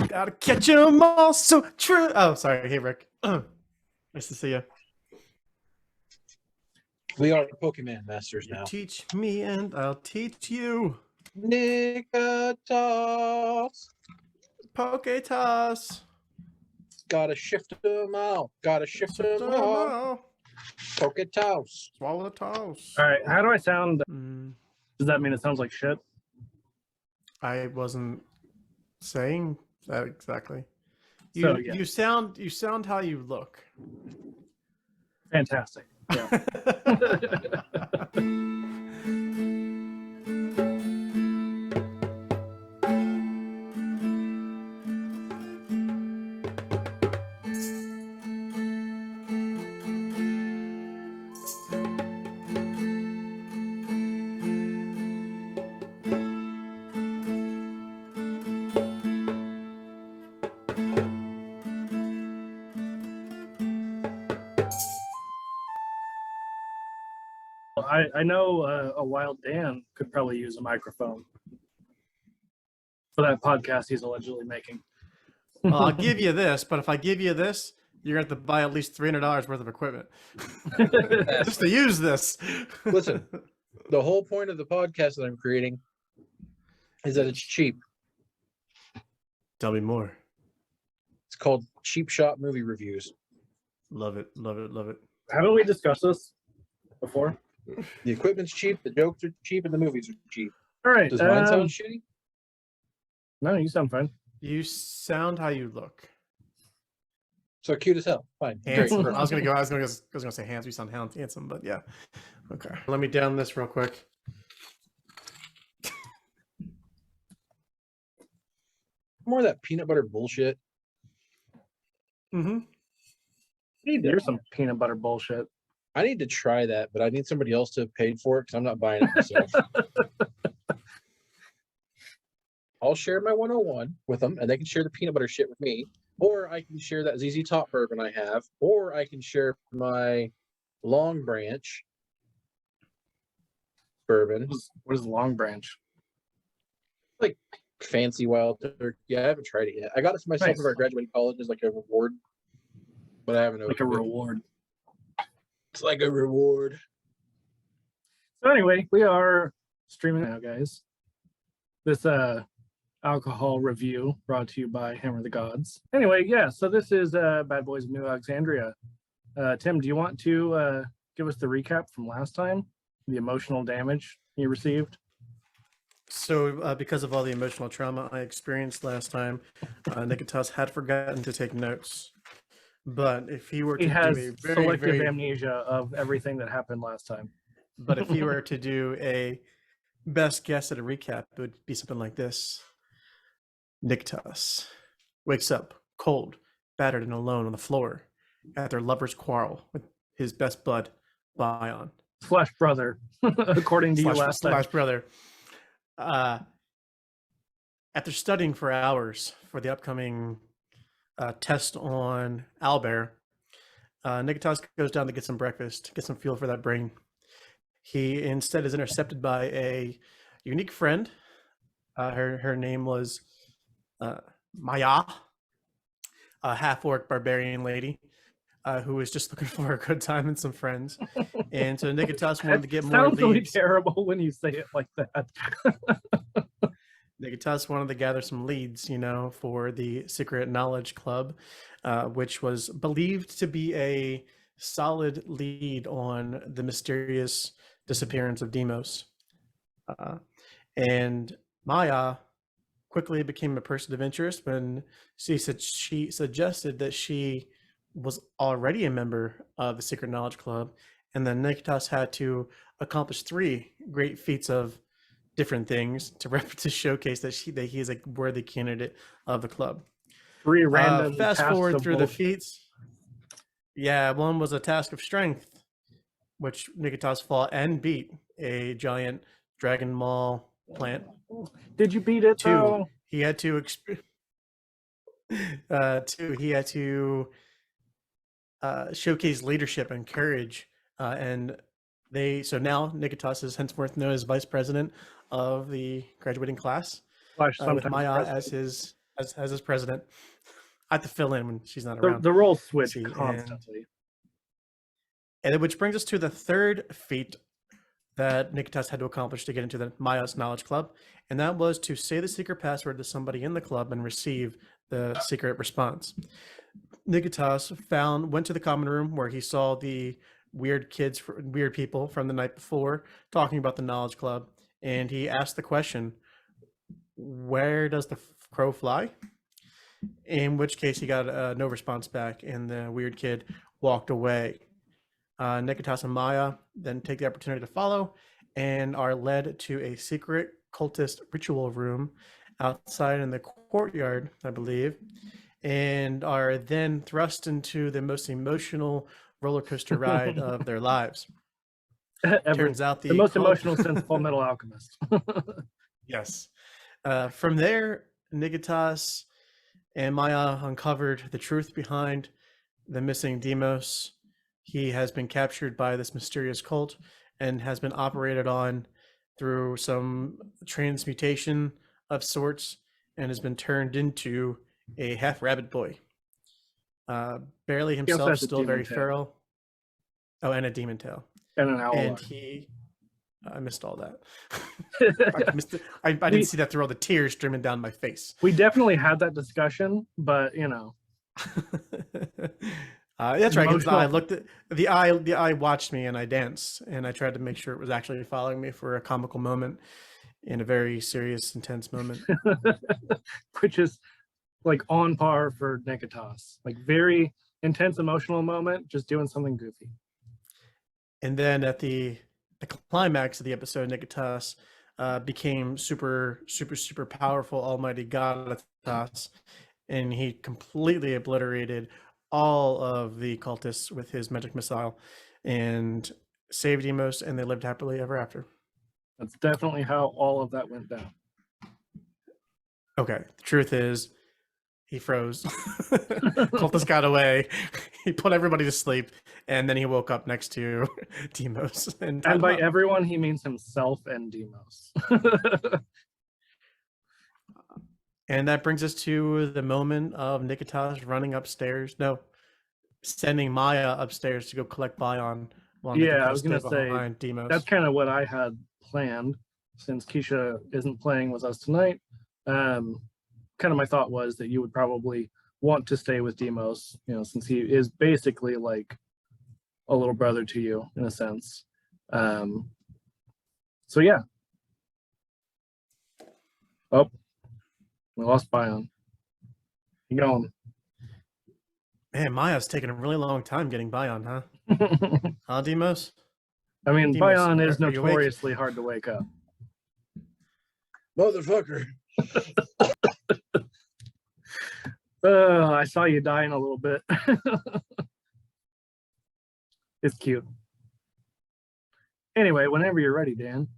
Gotta catch 'em all so true. Oh, sorry. Hey, Rick. Nice to see you. We are Pokemon masters You now. teach me and I'll teach you. Niketas. Poketos. Gotta shift them out. Gotta shift them out. Poketoss. Swallow the toss. All right, how do I sound? Mm, Does that mean it sounds like shit? I wasn't saying that exactly. You So, yeah. you sound how you look. Fantastic. Yeah. I know a wild Dan could probably use a microphone for that podcast he's allegedly making. Well, I'll give you this, but if I give you this, you're going to have to buy at least $300 worth of equipment just to use this. Listen, the whole point of the podcast that I'm creating is that it's cheap. Tell me more. It's called Cheap Shot Movie Reviews. Love it, love it, love it. Haven't we discussed this before? The equipment's cheap, the jokes are cheap, and the movies are cheap. All right. Does mine sound shitty? No, you sound fine. You sound how you look. So cute as hell. Fine. Handsome. Great. I was gonna say handsome. You sound handsome, but yeah. Okay. Let me down this real quick. More of that peanut butter bullshit. Mm-hmm. There's some peanut butter bullshit. I need to try that, but I need somebody else to have paid for it because I'm not buying it myself. I'll share my 101 with them, and they can share the peanut butter shit with me. Or I can share that ZZ Top bourbon I have. Or I can share my Long Branch bourbon. What is Long Branch? Like fancy wild turkey. Yeah, I haven't tried it yet. I got it for myself Nice. for our graduating college as like a reward. But I haven't Like a opened it. reward. It's like a reward. So anyway, we are streaming now, guys. This alcohol review brought to you by Hammer the Gods. Anyway, yeah, so this is Bad Boys of New Alexandria. Tim, do you want to give us the recap from last time? The emotional damage you received? So, because of all the emotional trauma I experienced last time, Niketas had forgotten to take notes. But if he were to He has do a selective amnesia of everything that happened last time. but if he were to do a best guess at a recap, it would be something like this. Niketas wakes up cold, battered and alone on the floor at their lover's quarrel with his best bud, Bion. Slash brother, according to you last time. Slash brother. After studying for hours for the upcoming test on Owlbear, Niketas goes down to get some breakfast, get some fuel for that brain. He instead is intercepted by a unique friend. Her name was Maya, a half-orc barbarian lady who was just looking for a good time and some friends. And so Niketas wanted to get more Sounds really leads. terrible when you say it like that. Niketas wanted to gather some leads, for the Secret Knowledge Club, which was believed to be a solid lead on the mysterious disappearance of Deimos. And Maya quickly became a person of interest when she suggested that she was already a member of the Secret Knowledge Club, and then Niketas had to accomplish 3 great feats of different things to showcase that he is a worthy candidate of the club. 3 random fast forward through the bullshit. feats. Yeah, one was a task of strength, which Niketas fought and beat a giant Dragon Maul plant. Did you beat it? 2, though? he had to showcase leadership and courage, and so now Niketas is henceforth known as vice president of the graduating class, Slash with sometimes Maya president. as his president. I have to fill in when she's not The, around. the roles switch See, constantly. And which brings us to the third feat that Niketas had to accomplish to get into the Maya's Knowledge Club, and that was to say the secret password to somebody in the club and receive the secret response. Niketas went to the common room where he saw the weird people from the night before talking about the Knowledge Club, and he asked the question, "Where does the crow fly?" In which case he got no response back, and the weird kid walked away. Niketas and Maya then take the opportunity to follow and are led to a secret cultist ritual room outside in the courtyard, I believe, and are then thrust into the most emotional roller coaster ride of their lives. Turns out the most emotional since Full Metal Alchemist. Yes. From there, Niketas and Maya uncovered the truth behind the missing Deimos. He has been captured by this mysterious cult and has been operated on through some transmutation of sorts and has been turned into a half rabbit boy. Barely himself, still very feral. Oh, and a demon tail. And an owl. And I missed all that. I missed it. I didn't see that through all the tears streaming down my face. We definitely had that discussion, but you know. That's right. Because I looked at the eye. The eye watched me, and I danced, and I tried to make sure it was actually following me for a comical moment, in a very serious, intense moment. Which is like on par for Niketas. Like very intense, emotional moment, just doing something goofy. And then at the climax of the episode, Niketas became super powerful, almighty god Niketas, and he completely obliterated all of the cultists with his magic missile and saved Deimos, and they lived happily ever after. That's definitely how all of that went down. Okay, the truth is, he froze. Cultist got away. He put everybody to sleep, and then he woke up next to Deimos. And by everyone, he means himself and Deimos. And that brings us to the moment of Niketas running upstairs. No, sending Maya upstairs to go collect Bion. Yeah, I was going to say, Deimos. That's kind of what I had planned, since Keisha isn't playing with us tonight. Kind of my thought was that you would probably want to stay with Deimos, you know, since he is basically like a little brother to you in a sense. So yeah. Oh, we lost Bion. You going? Man, Maya's taking a really long time getting Bion, huh? Huh, Deimos? I mean, Deimos, Bion is are you awake? notoriously hard to wake up. Motherfucker. I saw you dying a little bit. It's cute. Anyway, whenever you're ready, Dan.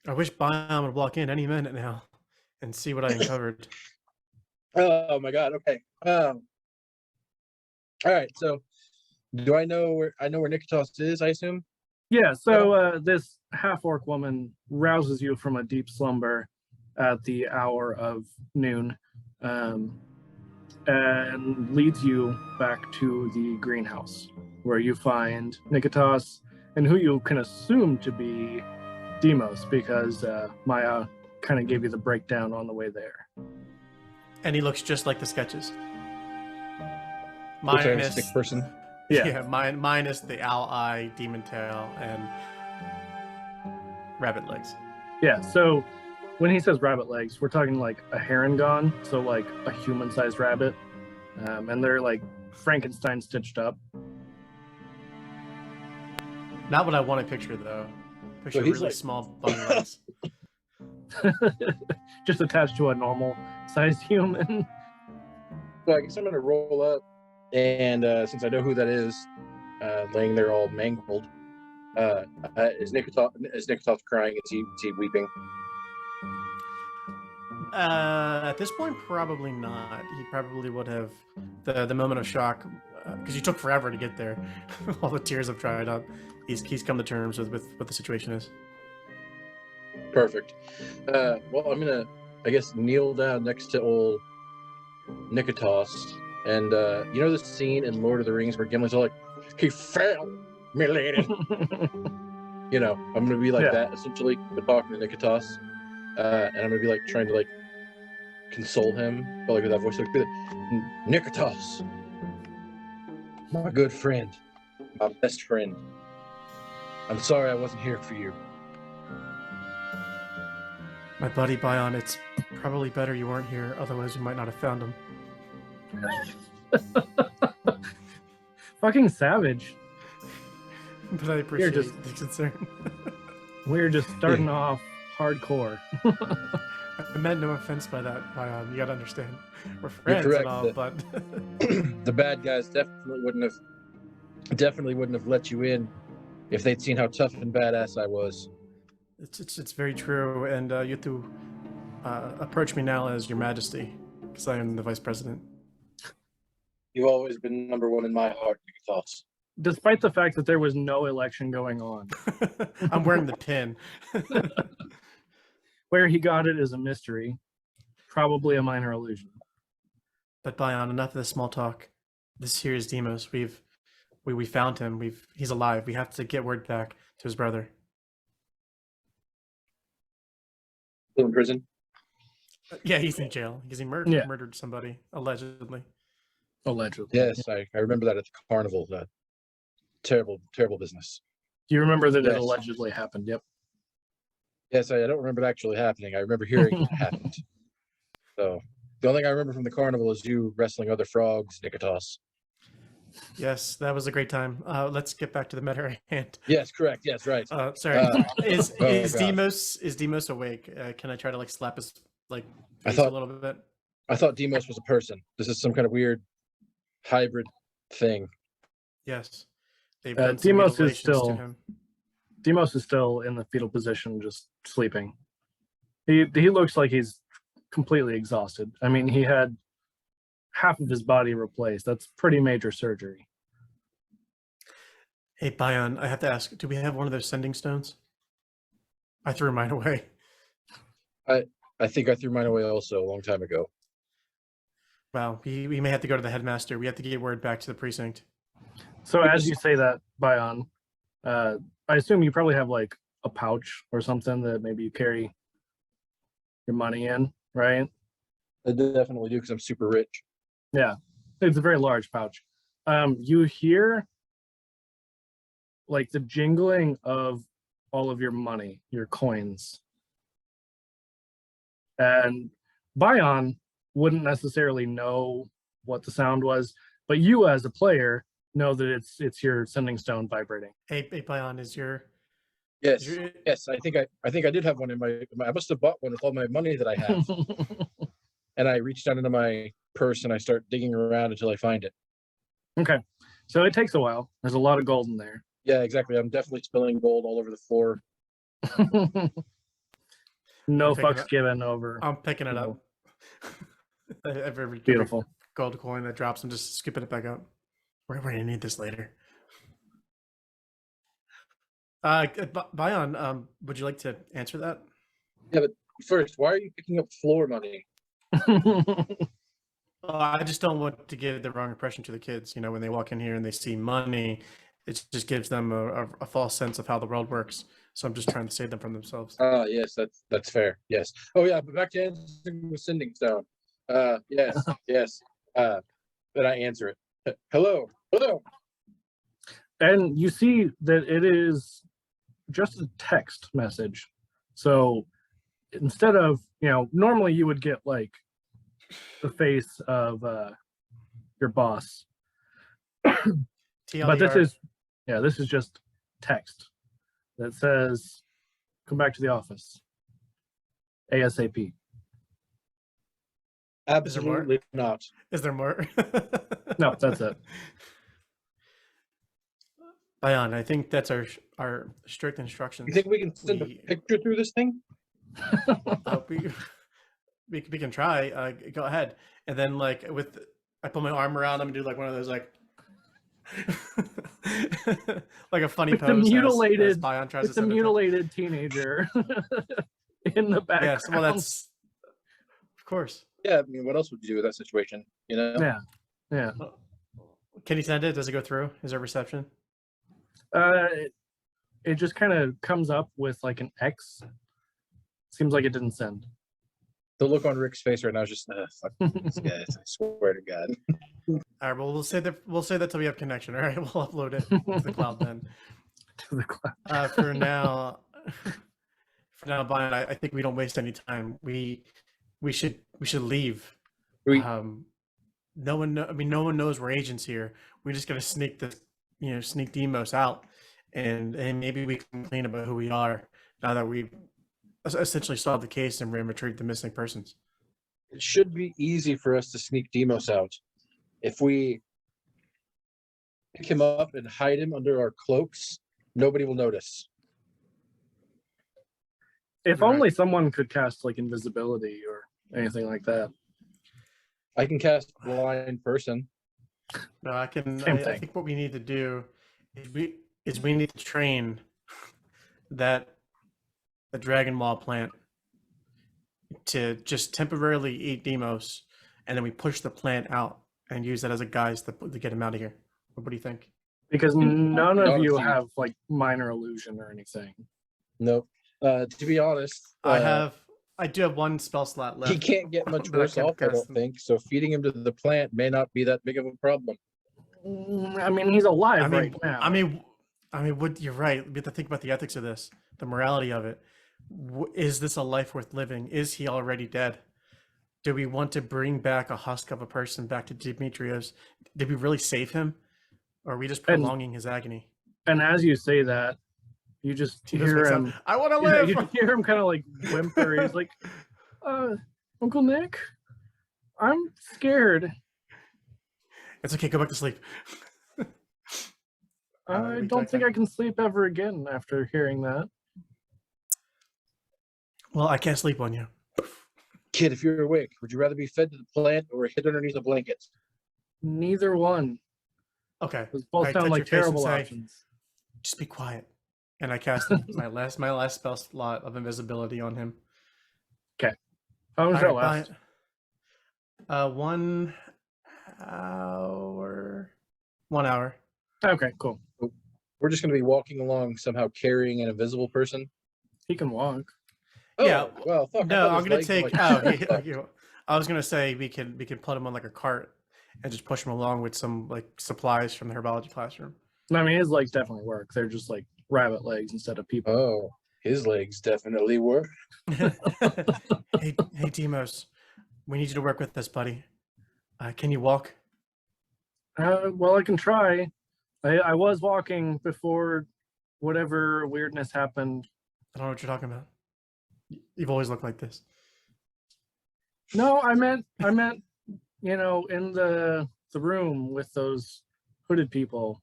I wish Bion would walk in any minute now and see what I uncovered. Oh my god, okay. All right, so do I know where Niketas is, I assume? Yeah, so this half-orc woman rouses you from a deep slumber at the hour of noon, and leads you back to the greenhouse, where you find Niketas, and who you can assume to be Deimos, because Maya kind of gave you the breakdown on the way there. And he looks just like the sketches. Minus person. Yeah, minus the owl eye, demon tail, and rabbit legs. Yeah, so when he says rabbit legs, we're talking like a heron, so like a human-sized rabbit, and they're like Frankenstein stitched up. Not what I want to picture, though. Picture really like... small bunny legs. Just attached to a normal-sized human. So I guess I'm gonna roll up, and since I know who that is, laying there all mangled, is Niketas crying? Is he weeping? At this point, probably not. He probably would have the moment of shock, because you took forever to get there. All the tears have dried up. He's come to terms with what the situation is. Perfect. Well, I'm gonna I guess, kneel down next to old Niketas. And you know the scene in Lord of the Rings where Gimli's all like, "He failed, milady." You know, I'm gonna be like that essentially, but talking to Niketas, and I'm gonna be like trying to like console him, but like with that voice, like, "Niketas, my good friend, my best friend. I'm sorry I wasn't here for you." My buddy Bion, it's probably better you weren't here, otherwise we might not have found him. Fucking savage. But I appreciate just- the concern. We're just starting off hardcore. I meant no offense by that, Bion. You gotta understand. We're friends correct, and all, but The bad guys definitely wouldn't have let you in if they'd seen how tough and badass I was. it's very true, and you have to approach me now as Your Majesty, because I am the Vice President. You've always been number one in my heart, Niketas. Despite the fact that there was no election going on. I'm wearing the pin. Where he got it is a mystery. Probably a minor illusion. But Bion, enough of this small talk. This here is Deimos. We found him. He's alive. We have to get word back to his brother. Still in prison? Yeah, he's in jail because he murdered somebody, allegedly. Allegedly. Yes, I remember that at the carnival. That terrible, terrible business. Do you remember that Yes. it allegedly happened? Yep. Yes, I don't remember it actually happening. I remember hearing it happened. So the only thing I remember from the carnival is you wrestling other frogs, Niketas. Yes, that was a great time. Let's get back to the matter at hand. Yes, correct. Yes, right. Sorry. Is God. Deimos awake? Can I try to like slap his like I face thought- a little bit? I thought Deimos was a person. This is some kind of weird hybrid thing. Yes. They've done some Deimos is mutilations to still- him. Deimos is still in the fetal position, just sleeping. He looks like he's completely exhausted. I mean, he had half of his body replaced. That's pretty major surgery. Hey, Bion, I have to ask, do we have one of those sending stones? I threw mine away. I think I threw mine away also a long time ago. Wow, we may have to go to the headmaster. We have to get word back to the precinct. So as you say that, Bion, I assume you probably have like a pouch or something that maybe you carry your money in, right? I definitely do because I'm super rich. Yeah, it's a very large pouch. You hear like the jingling of all of your money, your coins. And Bion wouldn't necessarily know what the sound was, but you as a player know that it's your sending stone vibrating. Hey, Bion, is your Yes, is your- yes. I think I did have one in my. I must have bought one with all my money that I have. And I reach down into my purse and I start digging around until I find it. Okay, so it takes a while. There's a lot of gold in there. Yeah, exactly. I'm definitely spilling gold all over the floor. No I'm picking fucks up- given over. I'm picking it up. No. every Beautiful. gold coin that drops, I'm just skipping it back up. We're gonna need this later. Bion, would you like to answer that? First, why are you picking up floor money? I just don't want to give the wrong impression to the kids. You know, when they walk in here and they see money, it just gives them a false sense of how the world works. So I'm just trying to save them from themselves. Yes, that's fair. Yes. Oh yeah, but back to answering the sending stone. Yes, yes. Then I answer it. Hello. And you see that it is just a text message. So instead of, normally you would get like the face of your boss. But this TLDR. is just text that says, come back to the office ASAP. Absolutely not. Is there more? No, that's it. Bion, I think that's our strict instructions. You think we can send a picture through this thing? We can try. Go ahead. And then I put my arm around him and do like one of those like like a funny It's a pose. mutilated- as Bion tries It's to a send it to- mutilated teenager in the background. Yes, well course. Yeah, I mean, what else would you do with that situation? You know? Yeah. Can you send it? Does it go through? Is there reception? It just kind of comes up with like an X. Seems like it didn't send. The look on Rick's face right now is just, fuck these guys. I swear to God. All right. Well, we'll say that till we have connection. All right. We'll upload it to the cloud then. To the cloud. For now, Bion, I think we don't waste any time. We should leave. No one knows we're agents here. We're just gonna sneak Deimos out, and maybe we can complain about who we are now that we've essentially solved the case and retrieved the missing persons. It should be easy for us to sneak Deimos out. If we pick him up and hide him under our cloaks, nobody will notice. If only someone could cast like invisibility or anything like that. I can cast blind person. No, I can. Same I thing. think what we need to do is we need to train the dragon wall plant to just temporarily eat Deimos, and then we push the plant out and use that as a guise to get him out of here. What do you think? Because none of you Honestly. have like minor illusion or anything. No. To be honest, I do have one spell slot left. he can't get much that worse can off, I cast don't him. think. So feeding him to the plant may not be that big of a problem. I mean, he's alive right now. I mean, you're right. We have to think about the ethics of this, the morality of it. Is this a life worth living? Is he already dead? Do we want to bring back a husk of a person back to Demetrios? Did we really save him? Or are we just prolonging his agony? And as you say that, you just hear him. I want to Yeah, live. you just hear him kind of like whimper. He's like, Uncle Nick, I'm scared. It's okay. Go back to sleep. I don't think I can sleep ever again after hearing that. Well, I can't sleep on you. Kid, if you're awake, would you rather be fed to the plant or hid underneath a blanket? Neither one. Okay. Those both Alright, sound touch like your face and terrible say, options. Just be quiet. And I cast my last spell slot of invisibility on him. How long does that All last? right, 1 hour. 1 hour. Okay, cool. We're just going to be walking along somehow carrying an invisible person. He can walk. Oh, Yeah. well, fuck. No, I'm gonna legs were take. like- I was gonna say we can put him on like a cart and just push him along with some like supplies from the herbology classroom. I mean, his legs definitely work. They're just like rabbit legs instead of people. Oh, his legs definitely work. Hey, Deimos, we need you to work with us, buddy. Can you walk? Well, I can try. I was walking before whatever weirdness happened. I don't know what you're talking about. You've always looked like this. No, I meant, you know, in the room with those hooded people.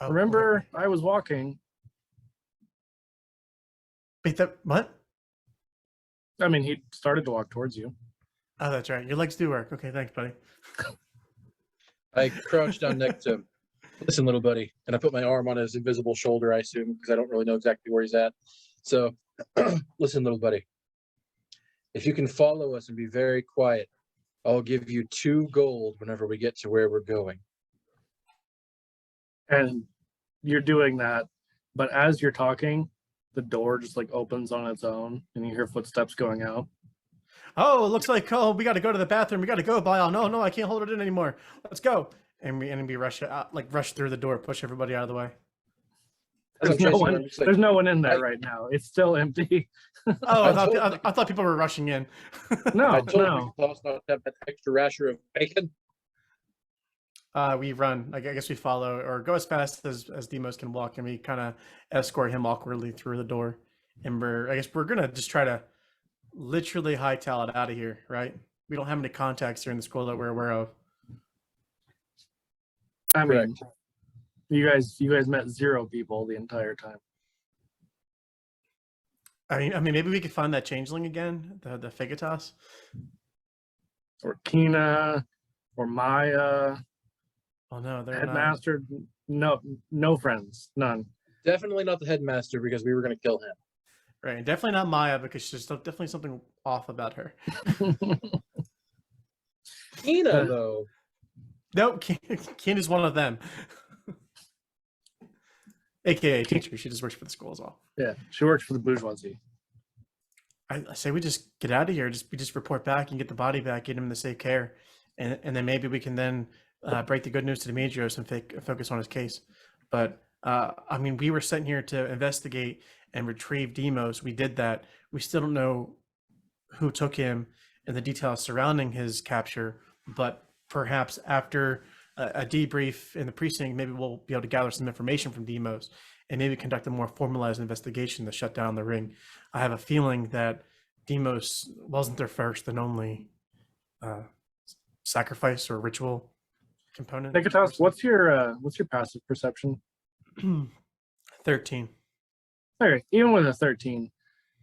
Oh, Remember, okay. I was walking. Wait, what? I mean, he started to walk towards you. Oh, that's right. Your legs do work. Okay, thanks, buddy. I crouched down next to him. Listen, little buddy. And I put my arm on his invisible shoulder, I assume, because I don't really know exactly where he's at. So, listen, little buddy. If you can follow us and be very quiet, I'll give you 2 gold whenever we get to where we're going. And you're doing that, but as you're talking, the door just like opens on its own and you hear footsteps going out. Oh, it looks like we got to go to the bathroom. We got to go, Bion. No, I can't hold it in anymore. Let's go. And we rush out, rush through the door, push everybody out of the way. As I'm There's no chasing him, one, I'm just like, there's no one in there right now. It's still empty. Oh, I I thought people were rushing in. No, I told no. Niketas not to have that extra rasher of bacon. We run. I guess we follow or go as fast as Deimos can walk, and we kind of escort him awkwardly through the door. And I guess we're gonna just try to literally hightail it out of here, right? We don't have any contacts here in the school that we're aware of. I mean, Correct. you guys met 0 people the entire time. I mean, maybe we could find that changeling again, the Niketas. Or Kina, or Maya, Oh no, they're not. headmaster. No friends, none. Definitely not the headmaster because we were going to kill him. Right, and definitely not Maya because there's definitely something off about her. Ina, though. Nope, Keen is one of them. AKA teacher. She just works for the school as well. Yeah, she works for the bourgeoisie. I say we just get out of here. We just report back and get the body back, get him in the safe care, and then maybe we can then break the good news to Demetrios and focus on his case. But I mean, we were sent here to investigate and retrieve Deimos. We did that. We still don't know who took him and the details surrounding his capture. But perhaps after a debrief in the precinct, maybe we'll be able to gather some information from Deimos and maybe conduct a more formalized investigation to shut down the ring. I have a feeling that Deimos wasn't their first and only sacrifice or ritual component. Niketas, what's your passive perception? 13. Okay, even with a 13,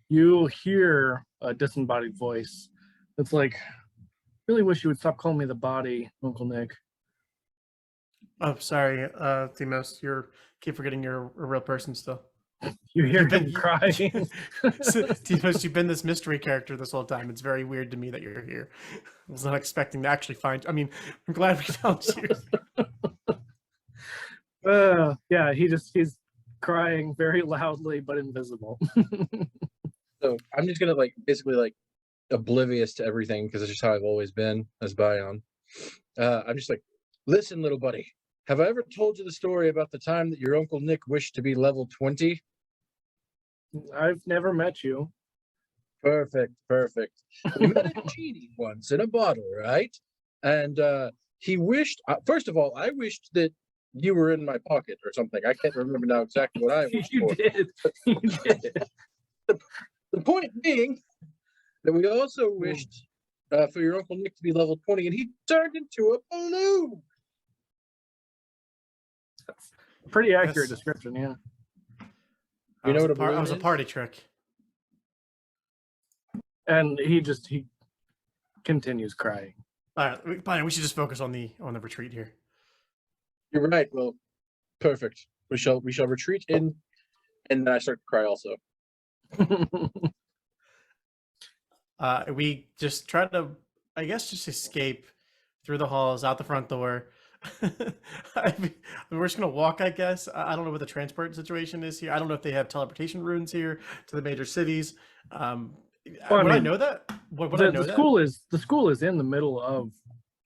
you hear a disembodied voice. It's like, really wish you would stop calling me the body, Uncle Nick. Oh, sorry, Deimos. Keep forgetting you're a real person still. You hear him crying. Deimos, you've been this mystery character this whole time. It's very weird to me that you're here. I was not expecting to actually find. I mean, I'm glad we found you. Yeah, he's crying very loudly but invisible. So I'm just gonna basically oblivious to everything because it's just how I've always been as Bion. I'm just like, listen, little buddy. Have I ever told you the story about the time that your Uncle Nick wished to be level 20? I've never met you. Perfect. We met a genie once in a bottle, right? And he wished, first of all, I wished that you were in my pocket or something. I can't remember now exactly what I wished You for. did. You did. The point being that we also wished for your Uncle Nick to be level 20, and he turned into a balloon. That's a pretty accurate description, yeah. You know what a That balloon was a is? party trick. And he continues crying. All right, fine. We should just focus on the retreat here. You're right. Well, perfect. We shall retreat in, and then I start to cry also. We just try to, I guess, just escape through the halls, out the front door. We're just gonna walk, I guess. I don't know what the transport situation is here. I don't know if they have teleportation runes here to the major cities. I know that? The school is in the middle of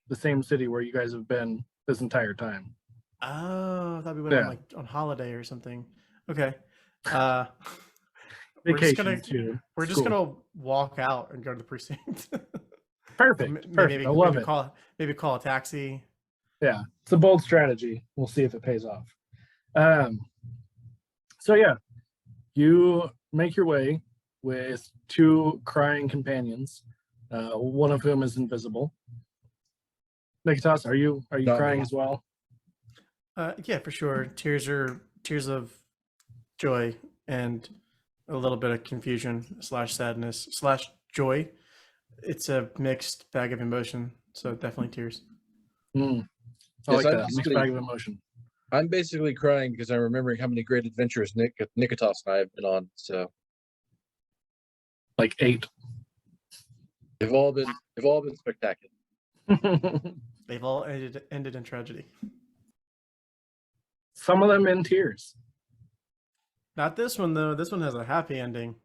the same city where you guys have been this entire time. Oh, I thought we went on holiday or something. Okay. We're just gonna walk out and go to the precinct. Perfect. I love it. Maybe call a taxi. Yeah, it's a bold strategy. We'll see if it pays off. So yeah, you make your way with two crying companions, one of whom is invisible. Niketas, are you crying as well? Yeah, for sure. Tears of joy and a little bit of confusion / sadness / joy. It's a mixed bag of emotion, so definitely tears. I like that mixed bag of emotion. I'm basically crying because I'm remembering how many great adventures Niketas and I have been on. So, like 8. They've all been spectacular. They've all ended in tragedy. Some of them in tears. Not this one though. This one has a happy ending.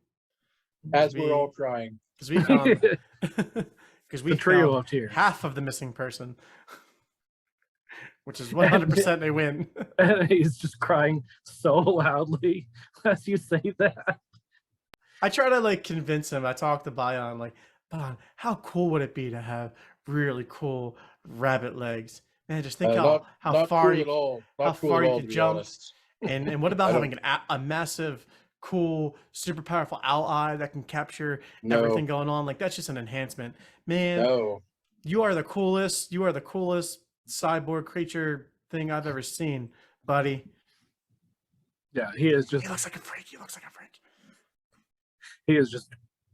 As we're all crying. Because we found the trio of tears. Half of the missing person. Which is 100% a win. And he's just crying so loudly as you say that. I try to convince him. I talk to Bion, Bion, how cool would it be to have really cool rabbit legs? Man, just think how far cool you could jump. And what about having a massive, cool, super powerful owl eye that can capture everything going on? That's just an enhancement. Man, you are the coolest. You are the coolest cyborg creature thing I've ever seen, buddy. Yeah, he looks like a freak. He is just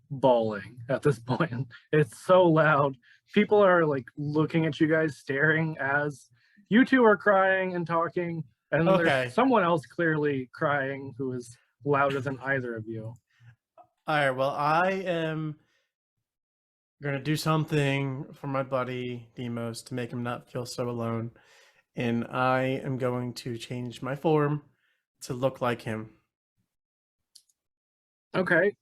bawling at this point. It's so loud. People are looking at you guys, staring as you two are crying and talking, and there's someone else clearly crying who is louder than either of you. All right. Well, I am gonna do something for my buddy Deimos to make him not feel so alone, and I am going to change my form to look like him Okay.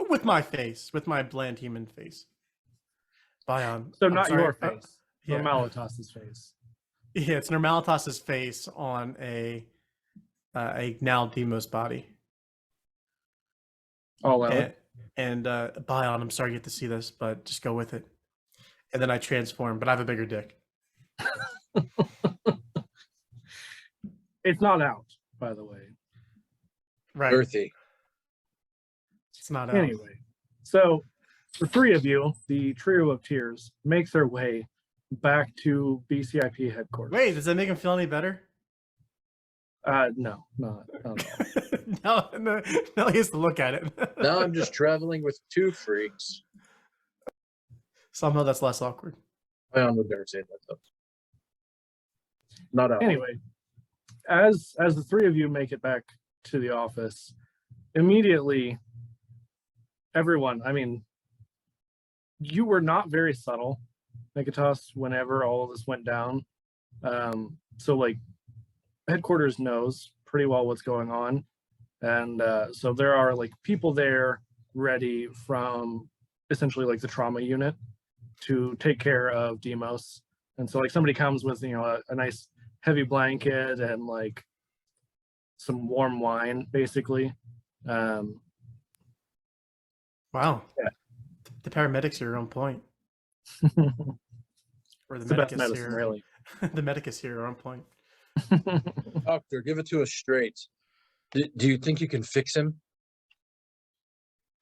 with my face, with my bland human face. Bion. So I'm not sorry, your face. yeah. Normalitas's face. Yeah, it's Normalitas's face on a now Demos body. Oh well. And Bion, I'm sorry you have to see this, but just go with it. And then I transform, but I have a bigger dick. It's not out, by the way. Right. Earthy. It's not out. Anyway, so the three of you, the trio of tears, make their way back to BCIP headquarters. Wait, does that make him feel any better? No, not at no, all. no, he has to look at it. Now I'm just traveling with two freaks. Somehow that's less awkward. I would never say that though. Not out. Anyway, as the three of you make it back to the office, immediately everyone, I mean, you were not very subtle, Niketas, whenever all of this went down. So like headquarters knows pretty well what's going on. And so there are like people there ready from essentially like the trauma unit to take care of Deimos. And so like somebody comes with, you know, a nice heavy blanket and like some warm wine, basically. Wow. Yeah. The paramedics are on point. Or It's the best medicine, here. really. The medicus here are on point. Doctor, give it to us straight. Do you think you can fix him?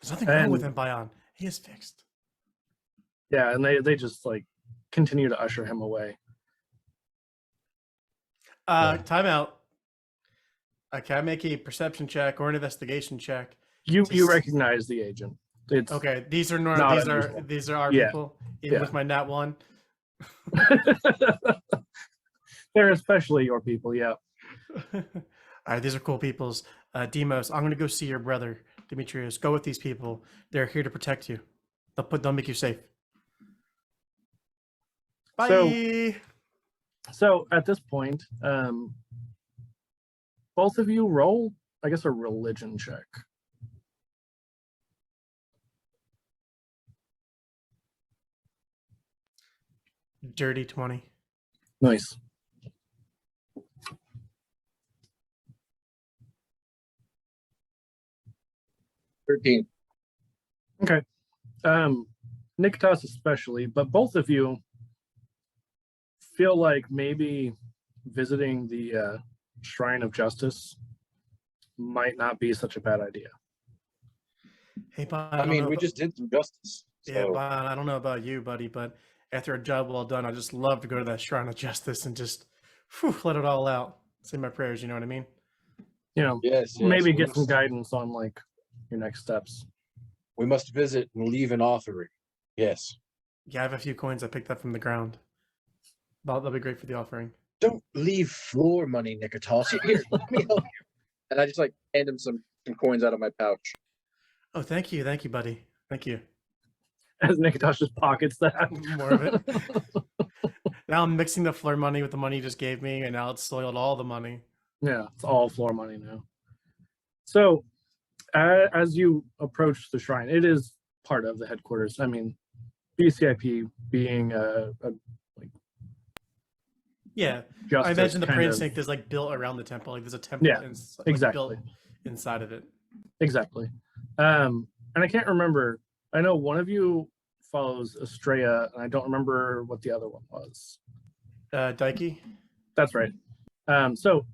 There's nothing wrong with him, Bion. He is fixed. Yeah, and they just like continue to usher him away. Time out. Can I make a perception check or an investigation check? You recognize the agent. It's Okay, these are these are our Yeah. people, even Yeah. with my nat one. They're especially your people, yeah. All right, these are cool peoples. Deimos, I'm gonna go see your brother, Demetrius. Go with these people. They're here to protect you. They'll make you safe. Bye. So at this point, both of you roll, I guess, a religion check. Dirty 20. Nice. $13. Okay. Niketas especially, but both of you feel like maybe visiting the Shrine of Justice might not be such a bad idea. Hey, Bion, I mean, we just did some justice. So. Yeah, Bion, I don't know about you, buddy, but after a job well done, I just love to go to that Shrine of Justice and just let it all out. Say my prayers, you know what I mean? You know, Yes, maybe get some guidance on like your next steps. We must visit and leave an offering. Yes. Yeah, I have a few coins I picked up from the ground. That'll be great for the offering. Don't leave floor money, Niketas. Here, let me help you. And I just like hand him some coins out of my pouch. Oh, thank you, buddy. Thank you. As Niketas just pockets that. More of it. Now I'm mixing the floor money with the money you just gave me, and now it's soiled all the money. Yeah, it's all floor money now. So, as you approach the shrine, it is part of the headquarters. I mean, BCIP being Yeah, justice, I imagine the kind precinct is like built around the temple. Like there's a temple, Yeah, like, exactly. built inside of it. Exactly. And I can't remember. I know one of you follows Estrella, and I don't remember what the other one was. Daiki. That's right. So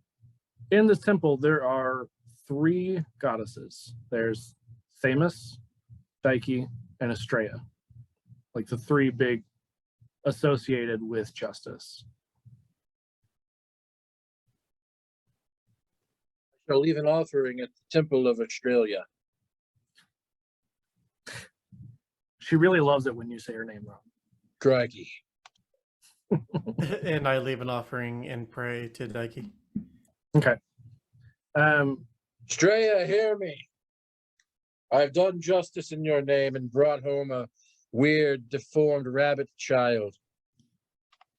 in this temple, there are 3 goddesses. There's Deimos, Daiki, and Estrella. Like the 3 big associated with justice. I shall leave an offering at the Temple of Australia. She really loves it when you say her name wrong. Crikey. And I leave an offering and pray to Daiki. Okay. Australia, hear me. I've done justice in your name and brought home a weird, deformed rabbit child.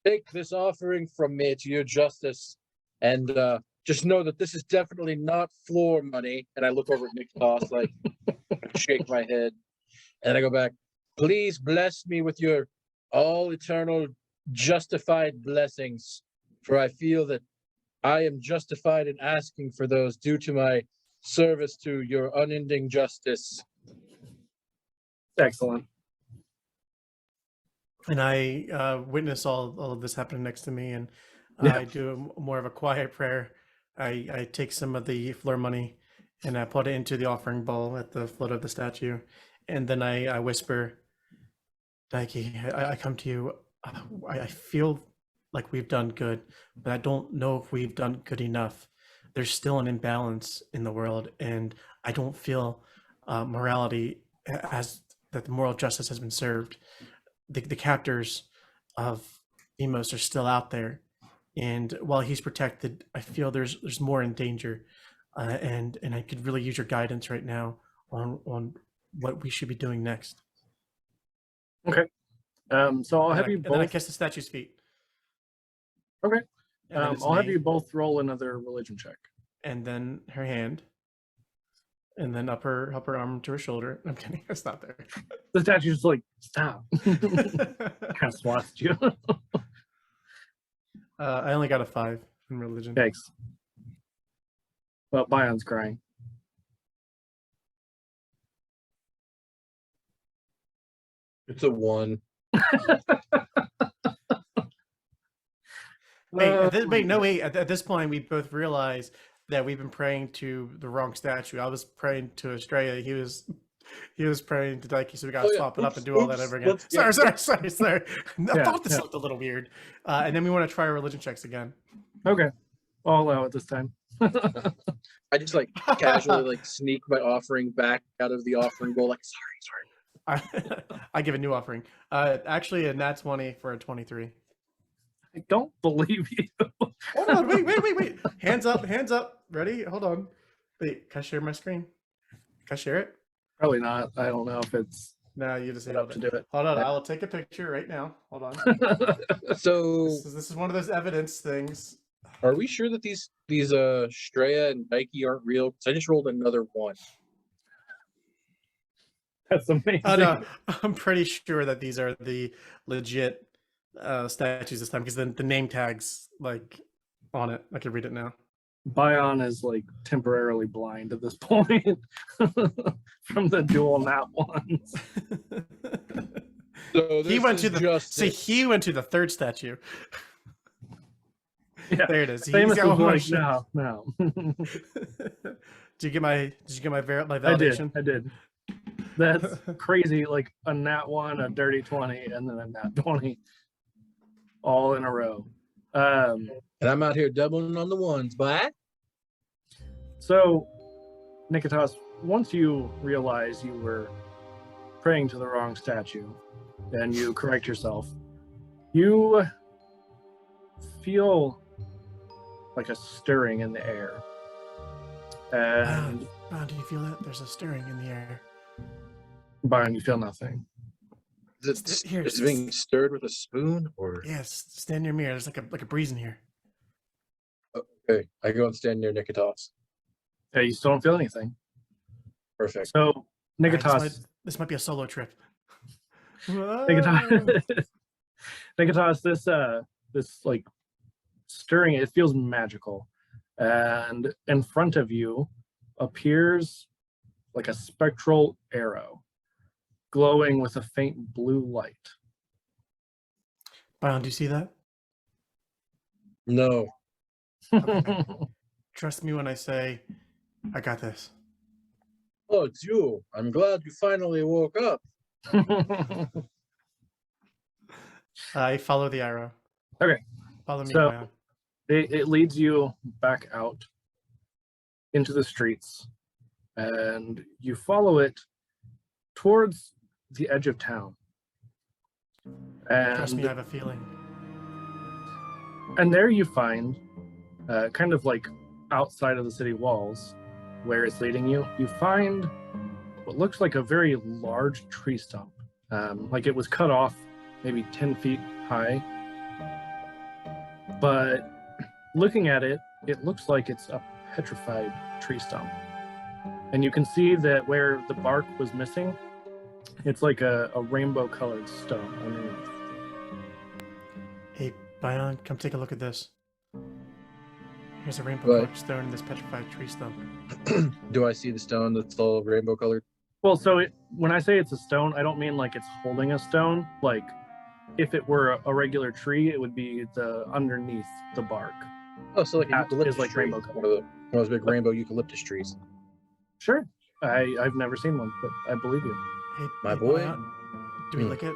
Take this offering from me to your justice, and just know that this is definitely not floor money. And I look over at Niketas, like, shake my head, and I go back. Please bless me with your all eternal justified blessings, for I feel that I am justified in asking for those due to my service to your unending justice. Excellent. And I witness all of this happening next to me, and Yeah. I do more of a quiet prayer. I take some of the floor money and I put it into the offering bowl at the foot of the statue, and then I whisper, Daiki, I come to you. I feel like we've done good, but I don't know if we've done good enough. There's still an imbalance in the world, and I don't feel morality as that the moral justice has been served. The captors of Deimos are still out there, and while he's protected, I feel there's more in danger, and I could really use your guidance right now on what we should be doing next. Okay. So I'll have you And then I both. kiss the statue's feet. Okay. And then it's I'll have me, you both roll another religion check. and then her hand, and then up her arm to her shoulder. I'm kidding. It's not there. The statue's like, stop. Kind of swats you. I only got a 5 in religion. Thanks. Well, Bion's crying. It's a 1. Wait. At this point, we both realize that we've been praying to the wrong statue. I was praying to Australia. He was praying to Daiki, so we got to swap it up and do all that over again. Sorry. I thought this looked a little weird. And then we want to try our religion checks again. Okay. I'll allow it this time. I just like casually like sneak my offering back out of the offering bowl, like sorry. I give a new offering. Actually, a nat 20 for a 23. I don't believe you. Hold on, wait. Hands up. Ready? Hold on. Wait, can I share my screen? Can I share it? Probably not. I don't know if it's No, you just set up to do it. Hold on, I will take a picture right now. Hold on. So This is one of those evidence things. are we sure that these Straya and Daiki aren't real? Because I just rolled another 1. That's amazing. Oh no, I'm pretty sure that these are the legit statues this time, because the name tags like on it. I can read it now. Bion is like temporarily blind at this point from the dual nat ones. So He went to the justice. he went to the third statue. Yeah. There it is. He's Famous got was one like, shot. no. Did you get my validation? I did. That's crazy. Like a nat 1, a dirty 20, and then a nat 20 all in a row. And I'm out here doubling on the ones, but So, Niketas, once you realize you were praying to the wrong statue, and you correct yourself, you feel like a stirring in the air. And Do you feel that? There's a stirring in the air. Byron, you feel nothing. is Here, it being stirred with a spoon or? Yes, stand near me. There's like a breeze in here. Okay, I go and stand near Niketas. Yeah, you still don't feel anything. Perfect. So, All right, Niketas, this might be a solo trip. Niketas, Niketas, this like stirring, it feels magical. And in front of you appears like a spectral arrow glowing with a faint blue light. Bion, do you see that? No. Trust me when I say, I got this. Oh, it's you. I'm glad you finally woke up. I follow the arrow. Okay. Follow me, So- Bion. It leads you back out into the streets, and you follow it towards the edge of town. Trust me, I And, have a feeling. and there you find, kind of like outside of the city walls, where it's leading you, you find what looks like a very large tree stump. Like it was cut off maybe 10 feet high. But looking at it, it looks like it's a petrified tree stump. And you can see that where the bark was missing, it's like a rainbow-colored stone underneath. Hey, Bion, come take a look at this. Here's a rainbow Right. colored stone in this petrified tree stump. Do I see the stone that's all rainbow colored? Well, so when I say it's a stone, I don't mean like it's holding a stone. Like if it were a regular tree, it would be the underneath the bark. Oh, so like a That eucalyptus is like tree. rainbow One of those big rainbow eucalyptus trees. Sure. I've never seen one, but I believe you. Hey, My hey, boy. Bion, do we lick it?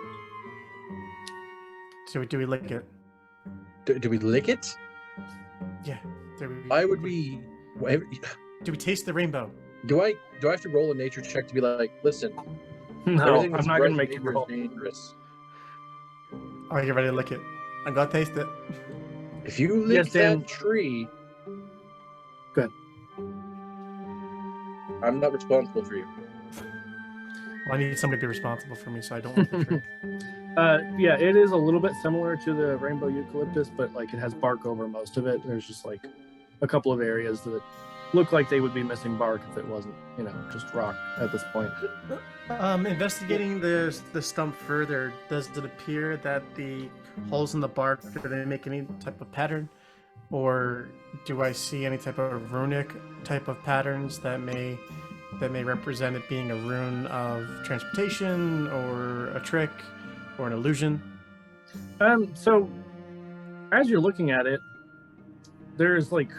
Do we lick it? Do we lick it? Yeah. Why would we? Do we taste the rainbow? Do I have to roll a nature check to be like, listen? No, everything I'm that's not bright gonna make you nature is roll. dangerous. Are you ready to lick it? I'm gonna taste it. If you lick Yes, Dan. that tree, Good. I'm not responsible for you. Well, I need somebody to be responsible for me, so I don't lick the tree. Yeah, it is a little bit similar to the rainbow eucalyptus, but like it has bark over most of it. There's just like a couple of areas that look like they would be missing bark if it wasn't, just rock at this point. Investigating the stump further, does it appear that the holes in the bark, do they make any type of pattern? Or do I see any type of runic type of patterns that may represent it being a rune of transportation or a trick or an illusion? So as you're looking at it, there's like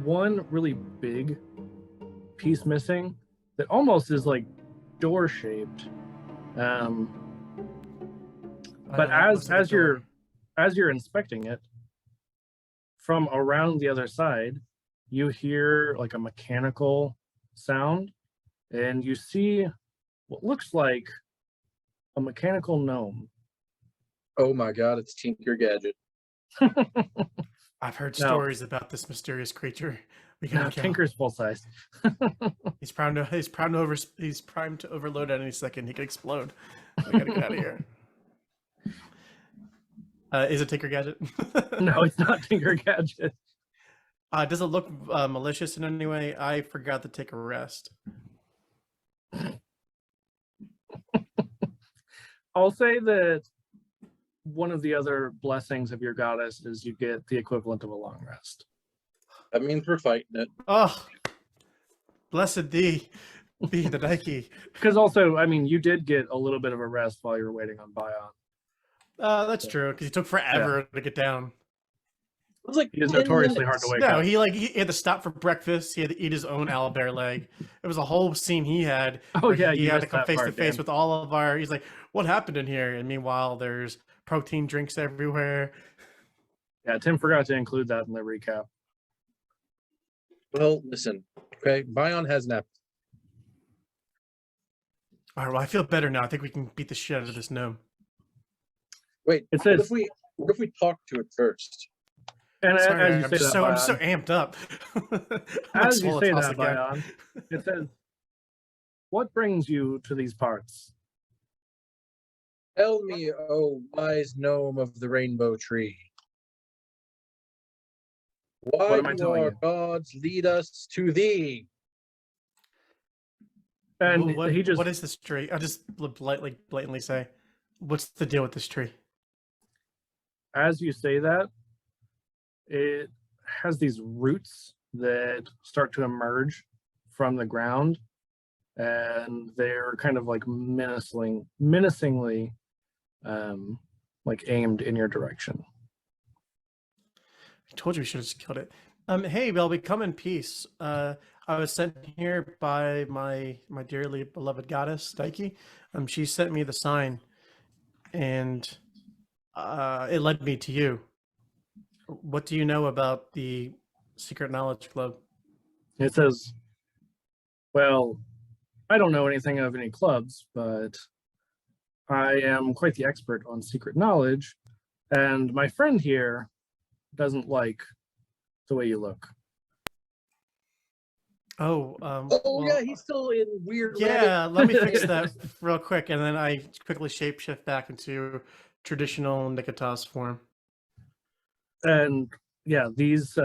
one really big piece missing that almost is like door shaped. But Looks like a as you're inspecting it from around the other side, you hear like a mechanical sound, and you see what looks like a mechanical gnome. Oh my God, it's Tinker Gadget. I've heard No. stories about this mysterious creature. We No, gotta kill him. Tinker's full size. He's primed to overload at any second. He could explode. We gotta get out of here. Is it Tinker Gadget? No, it's not Tinker Gadget. Does it look malicious in any way? I forgot to take a rest. I'll say that one of the other blessings of your goddess is you get the equivalent of a long rest. That means we're fighting it. Oh, blessed thee, be the Nike. Because also, I mean, you did get a little bit of a rest while you were waiting on Bion. That's true, because he took forever to get down. It was like He is 10 notoriously hard to minutes. wake No, up. he had to stop for breakfast. He had to eat his own owlbear leg. It was a whole scene he had. Oh where yeah, he you had to missed come that face to part, face Dan. with all of our. He's like, "What happened in here?" And meanwhile, there's protein drinks everywhere. Yeah, Tim forgot to include that in the recap. Well, listen, okay, Bion has an appetite. All right, well, I feel better now. I think we can beat the shit out of this gnome. Wait, It what says- if we talk to it first? And Sorry, as you I'm say just that, I'm so Bion, amped up. as you say Swollen that, Bion, it says, "What brings you to these parts?" Tell me, oh wise gnome of the rainbow tree. Why am I do telling our you? gods lead us to thee? And what he just is this tree? I'll just blatantly say, what's the deal with this tree? as you say that, it has these roots that start to emerge from the ground, and they're kind of like menacingly like aimed in your direction. I told you we should have just killed it. Hey, Bell, we come in peace. I was sent here by my dearly beloved goddess, Daiki. She sent me the sign, and it led me to you. What do you know about the Secret Knowledge Club? It says, well, I don't know anything of any clubs, but I am quite the expert on secret knowledge, and my friend here doesn't like the way you look. Oh, Oh well, yeah, he's still in weird. yeah. rabbit- Let me fix that real quick, and then I quickly shapeshift back into traditional Niketas form. And yeah, these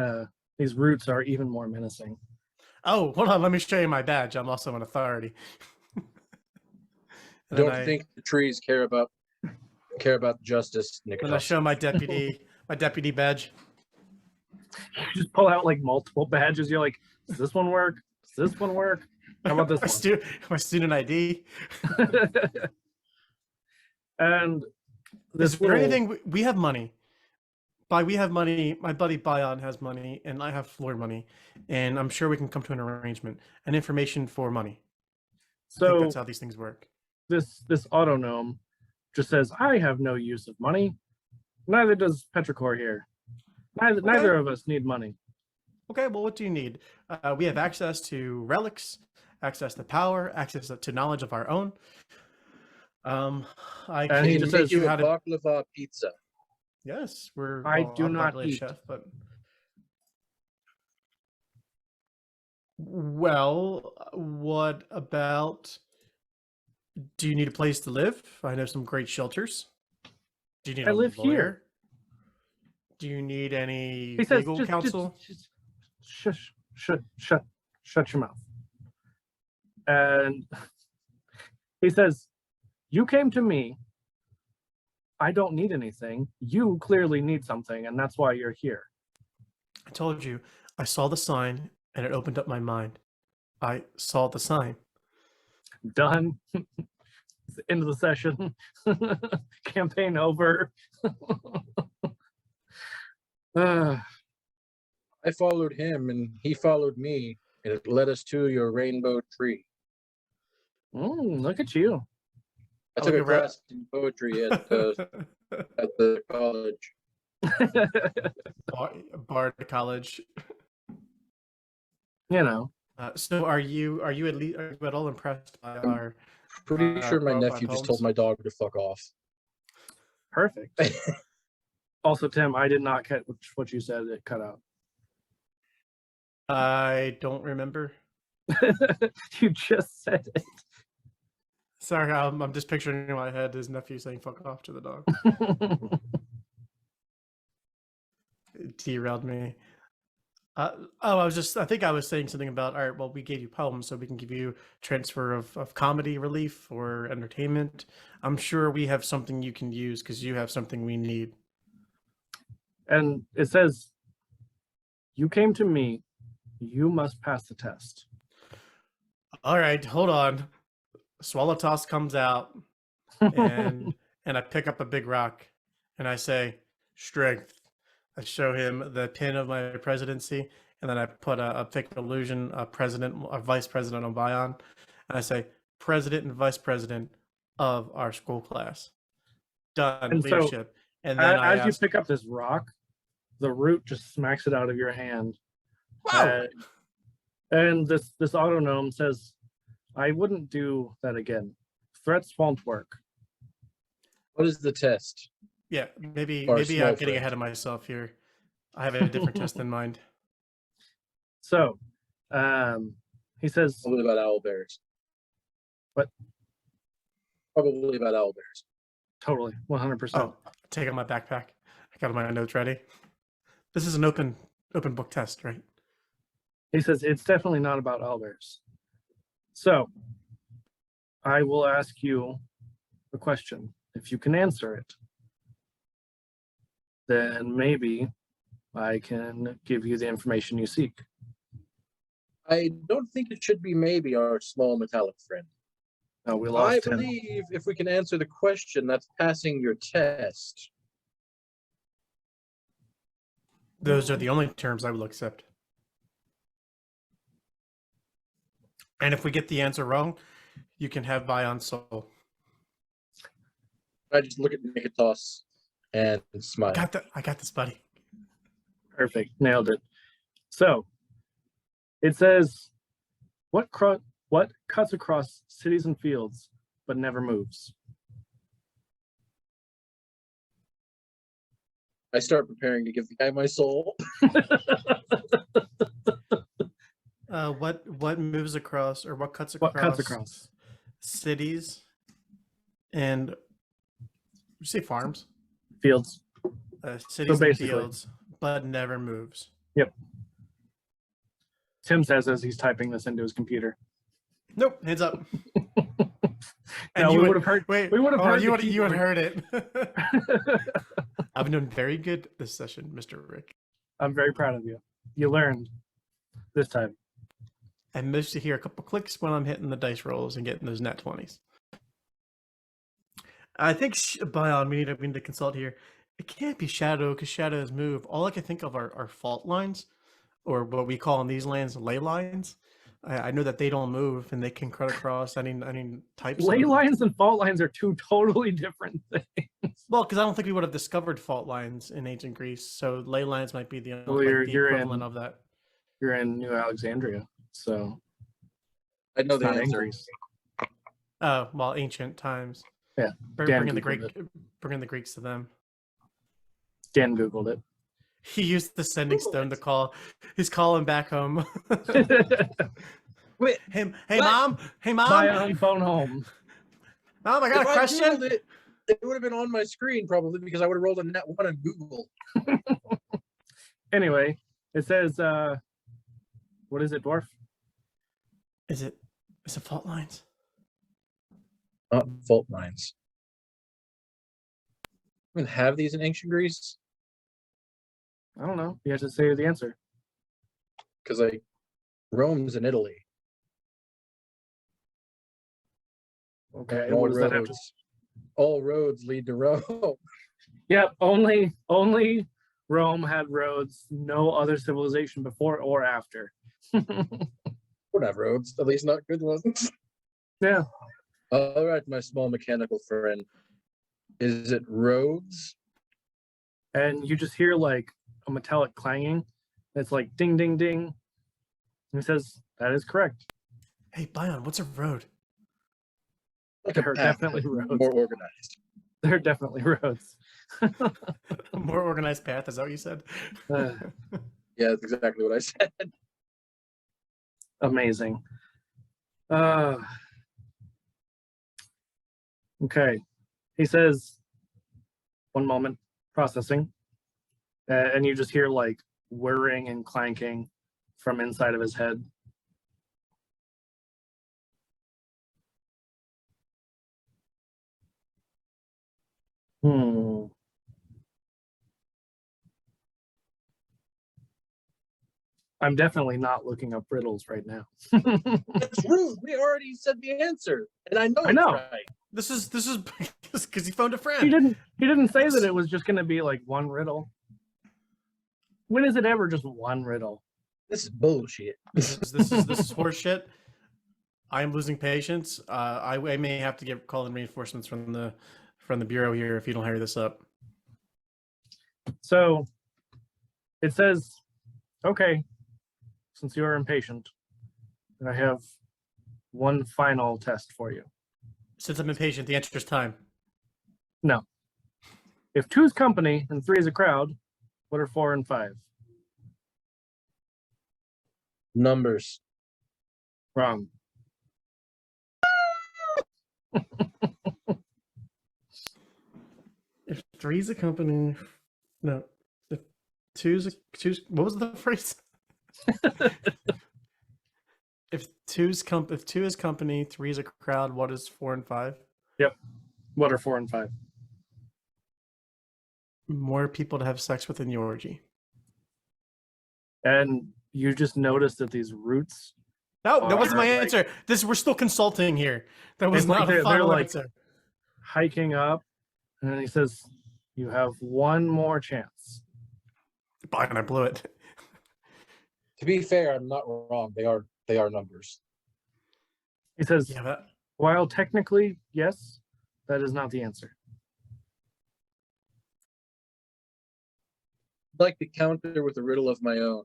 roots are even more menacing. Oh, hold on. Let me show you my badge. I'm also an authority. And Don't think the trees care about justice, then I Niketas. show my deputy badge. You just pull out like multiple badges. You're like, does this one work? Does this one work? How about this my student ID. one? And this Is there little, anything we have money? By we have money, my buddy Bion has money, and I have floor money, and I'm sure we can come to an arrangement and information for money. I think so that's how these things work. this auto gnome just says, I have no use of money. Neither does Petrichor here. Neither of us need money. Okay, well, what do you need? We have access to relics, access to power, access to knowledge of our own. I And he can just teach says you you how a to. baklava pizza. Yes, we're. I well, do I'm not really a eat. chef, but. Well, what about? Do you need a place to live? I know some great shelters. Do you need I a live lawyer? here. Do you need any He says, legal counsel? just shut your mouth. And he says, you came to me. I don't need anything. You clearly need something, and that's why you're here. I told you, I saw the sign and it opened up my mind. I saw the sign. Done. End of the session. Campaign over. I followed him, and he followed me, and it led us to your rainbow tree. Look at you. I took a class in poetry at the college. Bard College. You know. So are you at all impressed by our? Pretty sure my our nephew just told poems? my dog to fuck off. Perfect. Also, Tim, I did not catch what you said. It cut out. I don't remember. You just said it. Sorry, I'm just picturing in my head his nephew saying "fuck off" to the dog. It derailed me. I think I was saying something about, all right, well, we gave you poems, so we can give you transfer of comedy relief or entertainment. I'm sure we have something you can use because you have something we need. And it says, you came to me. You must pass the test. All right, hold on. Swallow Toss comes out, and I pick up a big rock, and I say, strength. I show him the pin of my presidency, and then I put a fake illusion, a vice president on Bion, and I say, president and vice president of our school class. Done, And so, leadership. And then as you pick up this rock, the root just smacks it out of your hand. wow. And this auto gnome says, I wouldn't do that again. Threats won't work. What is the test? Yeah, maybe Or I'm small getting friend. ahead of myself here. I have a different test in mind. So, he says, Probably about owl bears. What? Probably about owl bears. Totally, 100%. Oh, take out my backpack. I got my notes ready. This is an open book test, right? He says, it's definitely not about owlbears. So, I will ask you a question. If you can answer it, then maybe I can give you the information you seek. I don't think it should be maybe, our small metallic friend. No, we I lost him. believe if we can answer the question, that's passing your test. Those are the only terms I will accept. And if we get the answer wrong, you can have Bion's soul. I just look at Niketas and smile. I got this, buddy. Perfect, nailed it. So, it says, what cuts across cities and fields, but never moves? I start preparing to give the guy my soul. What moves across, or what cuts What across, cuts across? cities and you say farms, Fields. cities and basically. fields, but never moves. Yep. Tim says as he's typing this into his computer. Nope, hands up. No, we would have heard. Wait, we would have heard. You the would heard keyboard. it. I've been doing very good this session, Mr. Rick. I'm very proud of you. You learned this time. I managed to hear a couple clicks when I'm hitting the dice rolls and getting those nat 20s. I think Bion, we need to consult here. It can't be Shadow because shadows move. All I can think of are fault lines, or what we call in these lands ley lines. I know that they don't move and they can cut across any types. Ley of... lines and fault lines are two totally different things. Well, because I don't think we would have discovered fault lines in ancient Greece, so ley lines might be the, Well, the you're equivalent in- of that. You're in New Alexandria, so I know it's the not in answer. Greece. Oh, well, ancient times. Yeah, Dan bringing Googled bringing the Greeks to them. Dan Googled it. He used the sending stone to call. He's calling back home. Wait, hey, what? mom. Hey, mom. Bion, phone home. Mom, I got if a I question. Googled it would have been on my screen probably because I would have rolled a net 1 on Google. Anyway, it says, what is it, dwarf? Is it fault lines? Fault lines. I mean, have these in ancient Greece? I don't know. You have to say the answer. Because like Rome's in Italy. Okay. And all What does that have to? roads, all roads lead to Rome. Yep. Only Rome had roads. No other civilization before or after. Whatever roads, at least not good ones. Yeah. All right, my small mechanical friend. Is it roads? And you just hear like a metallic clanging. It's like ding, ding, ding. And it says that is correct. Hey, Bion, what's a road? Like There are a path, definitely but roads. more organized. There are definitely roads. A more organized path. Is that what you said? Uh, Yeah, that's exactly what I said. Amazing. Okay. He says, one moment, processing. And you just hear like whirring and clanking from inside of his head. I'm definitely not looking up riddles right now. That's rude. We already said the answer, and I know I it's know. right. This is because he phoned a friend. He didn't say that it was just going to be like one riddle. When is it ever just one riddle? This is bullshit. This is horse shit. I am losing patience. I may have to call in reinforcements from the bureau here if you don't hurry this up. So it says, okay, since you are impatient, I have one final test for you. Since I'm impatient, the answer is time. No. If 2 is company and 3 is a crowd, what are 4 and 5? Numbers. Wrong. If 3's a company, no. If 2's what was the phrase? If 2 is company, 3 is a crowd, what is 4 and 5? Yep. What are 4 and 5? More people to have sex with in the orgy. And you just noticed that these roots. No, that wasn't my Like- answer. We're still consulting here. That was And, like, not they're a final like- answer. Hiking up, and then he says, "You have one more chance." And I blew it. To be fair, I'm not wrong. They are numbers. He says, Yeah, but "While technically, yes, that is not the answer." I'd like to counter with a riddle of my own.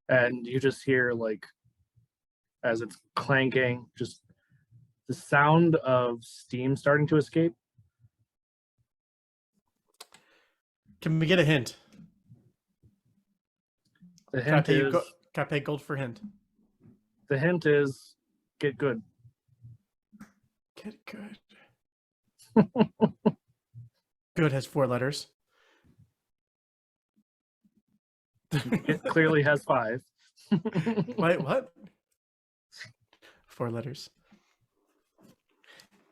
And you just hear like, as it's clanking, just the sound of steam starting to escape. can we get a hint? The Can I hint tell you, is Can I pay gold for hint? The hint is get good. Get good. Good has 4 letters. It clearly has 5. Wait, what? 4 letters.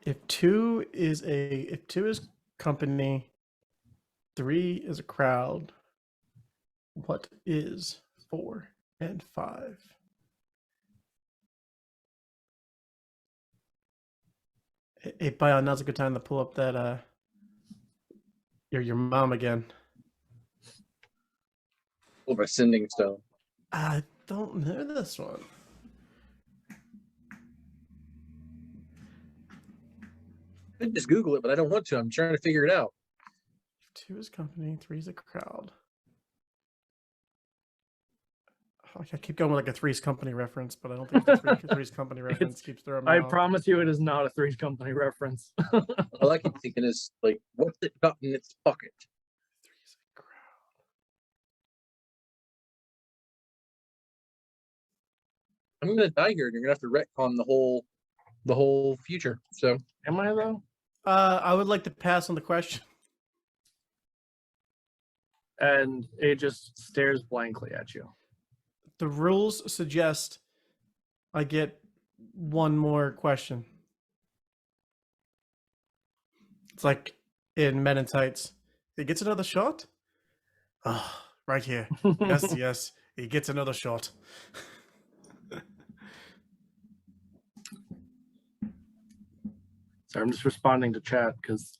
If 2 is company, 3 is a crowd. What is 4 and 5? Hey, Bion, now's a good time to pull up that your mom again. Oh, by Sending Stone. I don't know this one. I could just Google it, but I don't want to. I'm trying to figure it out. 2 is company, 3 is a crowd. I keep going with like a Three's Company reference, but I don't think the Three's Company reference keeps throwing me I off. promise you, it is not a Three's Company reference. All I keep thinking is, like, what's it got in its pocket? 3's a crowd. I'm gonna die here, and you're gonna have to retcon the whole future. So, Am I though? I would like to pass on the question. And it just stares blankly at you. The rules suggest I get one more question. It's like in Men in Tights. He gets another shot? Oh, right here. Yes, yes. He gets another shot. So I'm just responding to chat because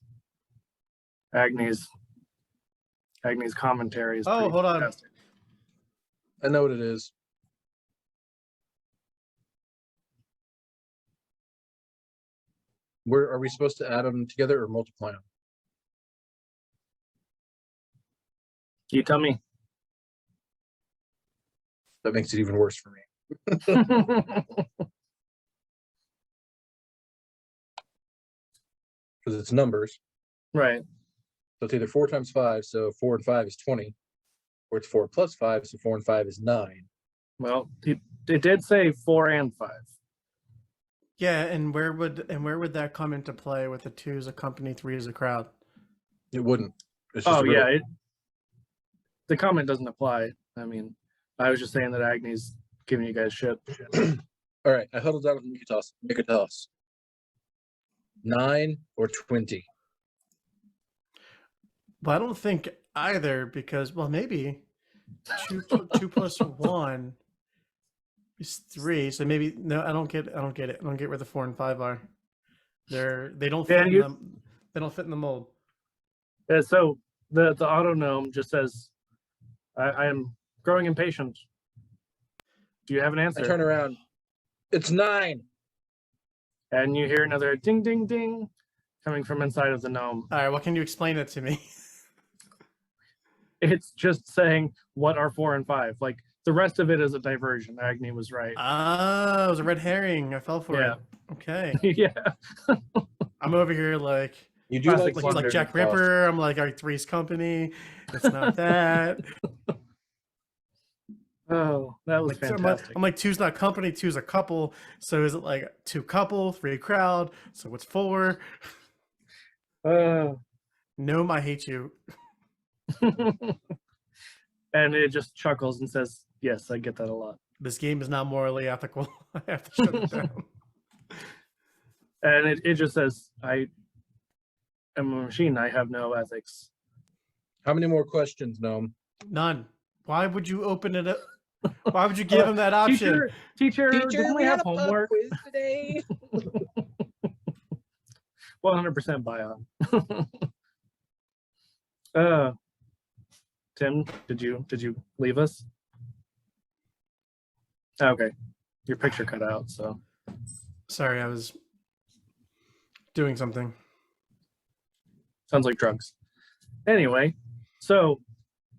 Agni's commentary is pretty Hold on. fantastic. I know what it is. Where are we supposed to add them together or multiply them? You tell me. That makes it even worse for me. Because it's numbers. Right. So it's either 4 times 5, so 4 and 5 is 20, or it's 4 plus 5, so 4 and 5 is 9. Well, it did say 4 and 5. Yeah, and where would that come into play with the 2 as a company, 3 as a crowd? It wouldn't. It's just Oh a riddle. yeah, the comment doesn't apply. I mean, I was just saying that Agni's giving you guys shit. All right, I huddled down with Niketas. 9 or 20. Well, I don't think either because, well, maybe 2 plus 1 is 3. So maybe no, I don't get it. I don't get where the 4 and 5 are. They don't fit in them. They don't fit in the mold. Yeah, so the auto gnome just says, I am growing impatient. Do you have an answer? I turn around. It's 9. And you hear another ding, ding, ding coming from inside of the gnome. All right, well, can you explain it to me? It's just saying, what are 4 and 5? Like, the rest of it is a diversion. Agni was right. Ah, it was a red herring. I fell for it. Okay. Yeah. I'm over here like, You do Classic like like Thunder, Jack Niketas. Ripper. I'm like, our Three's Company. It's not that. Oh, that was fantastic. I'm like, 2's not company, 2's a couple. So is it like 2 couple, 3 crowd? So it's 4. Gnome, I hate you. And it just chuckles and says, yes, I get that a lot. This game is not morally ethical. I have to shut it down. And it just says, I am a machine. I have no ethics. How many more questions, Gnome? None. Why would you open it up? Why would you give him that option? Teacher, didn't we have had a pub homework? quiz today. 100% Bion. Tim, did you leave us? Okay, your picture cut out. So Sorry, I was doing something. sounds like drugs. Anyway, so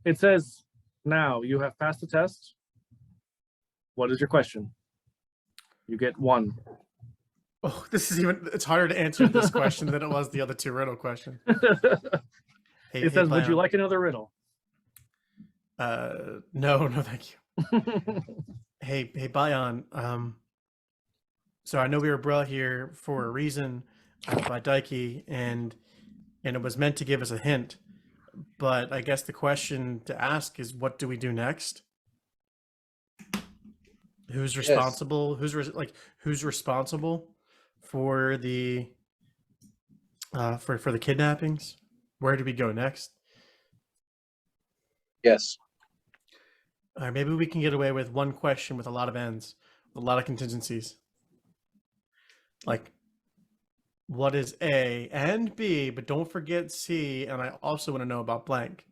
it says now you have passed the test. What is your question? You get 1. Oh, it's harder to answer this question than it was the other 2 riddle questions. It says, would you like another riddle? No, thank you. Hey, Bion. So I know we were brought here for a reason by Daiki, and it was meant to give us a hint. But I guess the question to ask is, what do we do next? Who's Yes. responsible? Who's responsible for the for the kidnappings? Where do we go next? Yes. Maybe we can get away with one question with a lot of ends, with a lot of contingencies. Like, what is A and B, but don't forget C, and I also want to know about blank.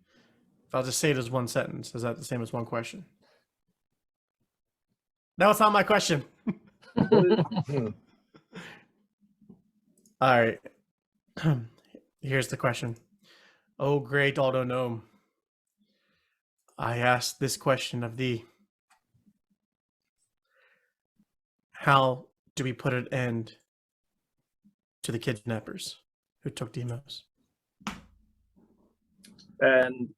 If I'll just say it as one sentence, is that the same as one question? No, it's not my question. Hmm. All right. Here's the question. Oh, great Aldo Gnome. I ask this question of thee. How do we put an end to the kidnappers who took Deimos? And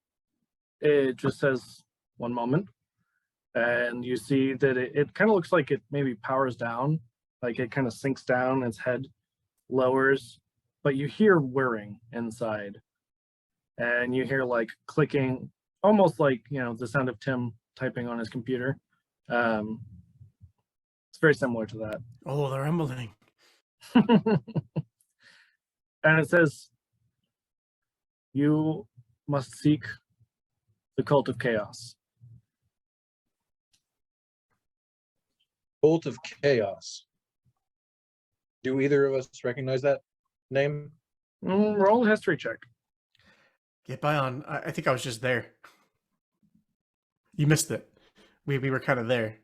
it just says one moment. And you see that it kind of looks like it maybe powers down, like it kind of sinks down, its head lowers, but you hear whirring inside. And you hear like clicking, almost like, the sound of Tim typing on his computer. It's very similar to that. Oh, they're rumbling. And it says, you must seek the cult of chaos. Bolt of Chaos. Do either of us recognize that name? Roll a history check. Get Bion. I think I was just there. You missed it. We were kind of there.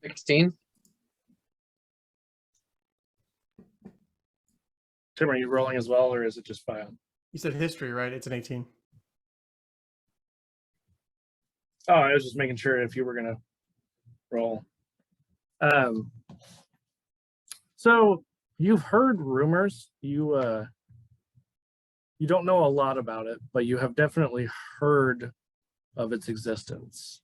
16. Tim, are you rolling as well, or is it just Bion? You said history, right? It's an 18. Oh, I was just making sure if you were gonna roll. So you've heard rumors. You don't know a lot about it, but you have definitely heard of its existence.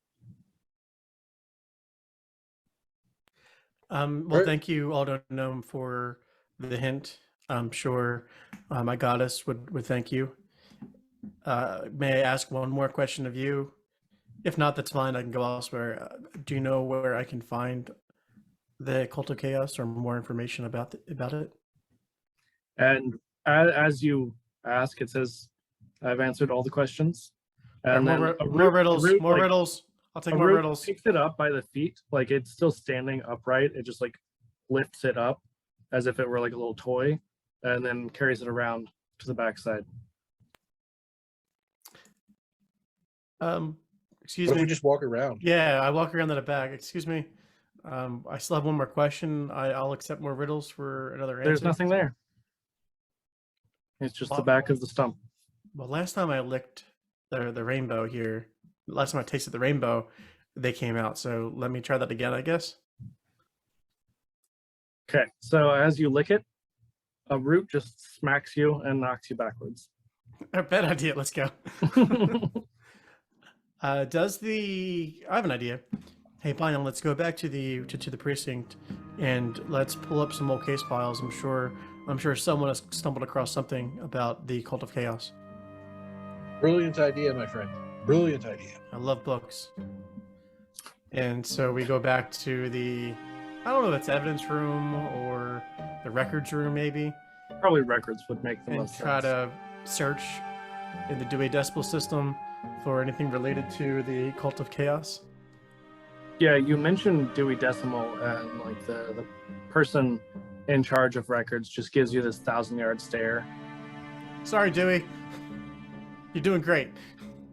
Well, Right. thank you, Aldo Gnome, for the hint. I'm sure my goddess would thank you. May I ask one more question of you? If not, that's fine. I can go elsewhere. Do you know where I can find the Cult of Chaos or more information about it? And as you ask, it says, "I've answered all the questions." And then more riddles. More like, riddles. I'll take a more root riddles. picks it up by the feet, like it's still standing upright. It just like lifts it up as if it were like a little toy, and then carries it around to the backside. Excuse What if me. we just walk around? Yeah, I walk around to the back. Excuse me. I still have one more question. I'll accept more riddles for another answer. There's nothing there. It's just the back of the stump. Well, last time I licked the rainbow here, last time I tasted the rainbow, they came out. So let me try that again, I guess. Okay, so as you lick it, a root just smacks you and knocks you backwards. Bad idea. Let's go. I have an idea. Hey, Bion, let's go back to the precinct and let's pull up some old case files. I'm sure someone has stumbled across something about the Cult of Chaos. Brilliant idea, my friend. Brilliant idea. I love books. And so we go back to I don't know if it's evidence room or the records room, maybe. Probably records would make the and most try sense. to search in the Dewey Decimal System for anything related to the Cult of Chaos. Yeah, you mentioned Dewey Decimal, and like the person in charge of records just gives you this 1,000-yard stare. Sorry, Dewey. You're doing great.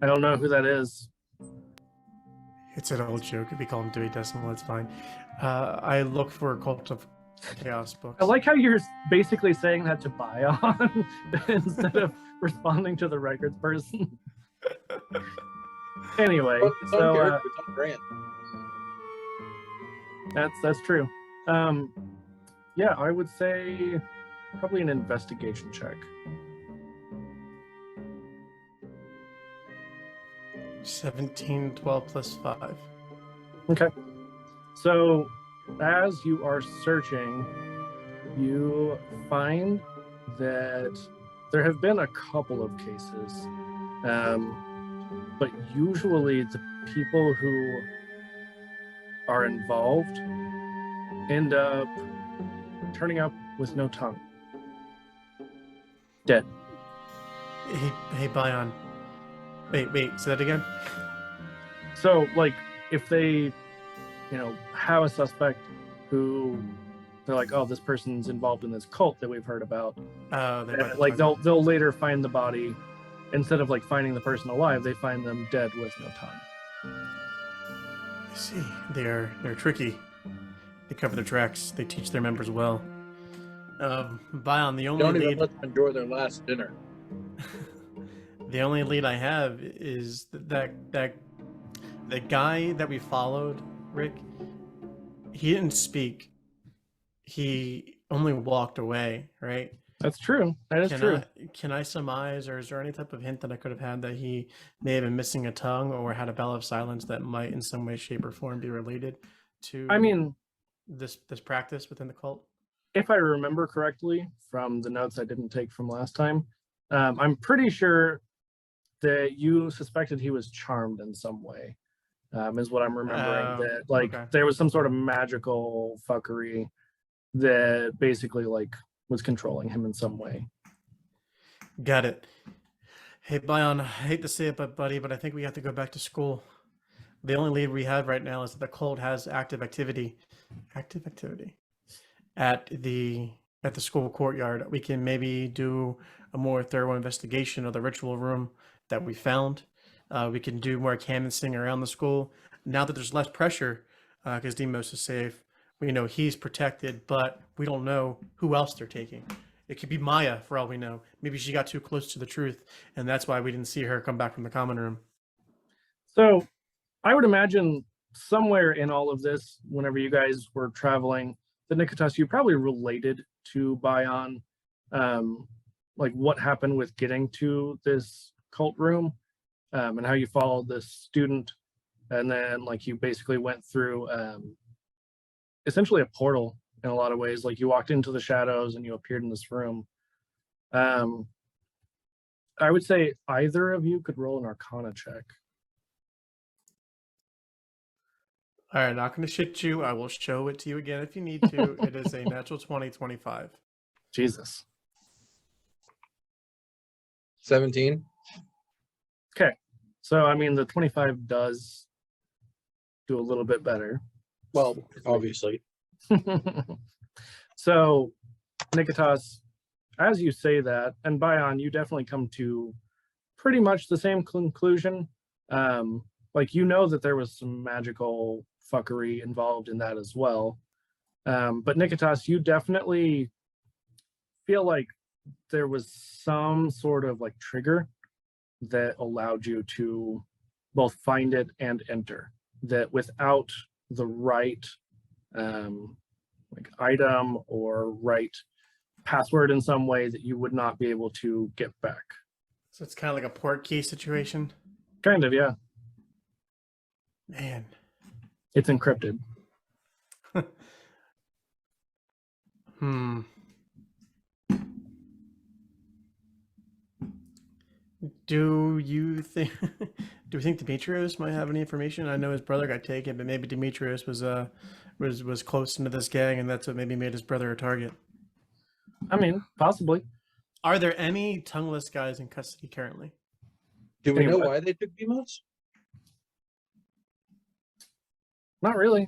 I don't know who that is. It's an old joke. If we call him Dewey Decimal, it's fine. I look for Cult of Chaos books. I like how you're basically saying that to Bion instead of responding to the records person. Anyway, Well, it's on so character, it's on brand. that's true. Yeah, I would say probably an investigation check. 17, 12 plus 5. Okay. So, as you are searching, you find that there have been a couple of cases, but usually the people who are involved end up turning up with no tongue. Dead. Hey, Bion. Wait, say that again? So, like, if they, have a suspect who they're like, oh, this person's involved in this cult that we've heard about, Oh, they bite the like tongue. they'll later find the body. Instead of like finding the person alive, they find them dead with no tongue. I see. They're tricky. They cover their tracks. They teach their members well. Bion, the only Don't even lead, let them enjoy their last dinner. the only lead I have is that the guy that we followed, Rick. He didn't speak. He only walked away, right? That's true. That is true. Can I surmise, or is there any type of hint that I could have had that he may have been missing a tongue or had a bell of silence that might, in some way, shape, or form, be related to? I mean, this practice within the cult. If I remember correctly from the notes I didn't take from last time, I'm pretty sure that you suspected he was charmed in some way. Is what I'm remembering. That like okay. There was some sort of magical fuckery that basically like was controlling him in some way. Got it. Hey, Bion, I hate to say it, buddy, but I think we have to go back to school. The only lead we have right now is that the cult has active activity at the school courtyard. We can maybe do a more thorough investigation of the ritual room that we found. We can do more canvassing around the school now that there's less pressure because Deimos is safe. We know he's protected, but we don't know who else they're taking. It could be Maya for all we know. Maybe she got too close to the truth, and that's why we didn't see her come back from the common room. So I would imagine somewhere in all of this, whenever you guys were traveling, the Niketas, you probably related to Bion, like what happened with getting to this cult room, and how you followed this student, and then like you basically went through essentially a portal in a lot of ways. Like you walked into the shadows and you appeared in this room. I would say either of you could roll an Arcana check. All right, not going to shit you. I will show it to you again if you need to. It is a natural 20, 25. Jesus. 17. Okay. So, I mean, the 25 does do a little bit better. Well, obviously. So, Niketas, as you say that, and Bion, you definitely come to pretty much the same conclusion. Like, you know that there was some magical fuckery involved in that as well. But Niketas, you definitely feel like there was some sort of like trigger that allowed you to both find it and enter. That without the right like item or right password in some way, that you would not be able to get back. So it's kind of like a port key situation? Kind of, yeah. Man. It's encrypted. Do you think Demetrius might have any information? I know his brother got taken, but maybe Demetrius was close into this gang, and that's what maybe made his brother a target. I mean, possibly. Are there any tongueless guys in custody currently? Do we know why they took Deimos? Not really.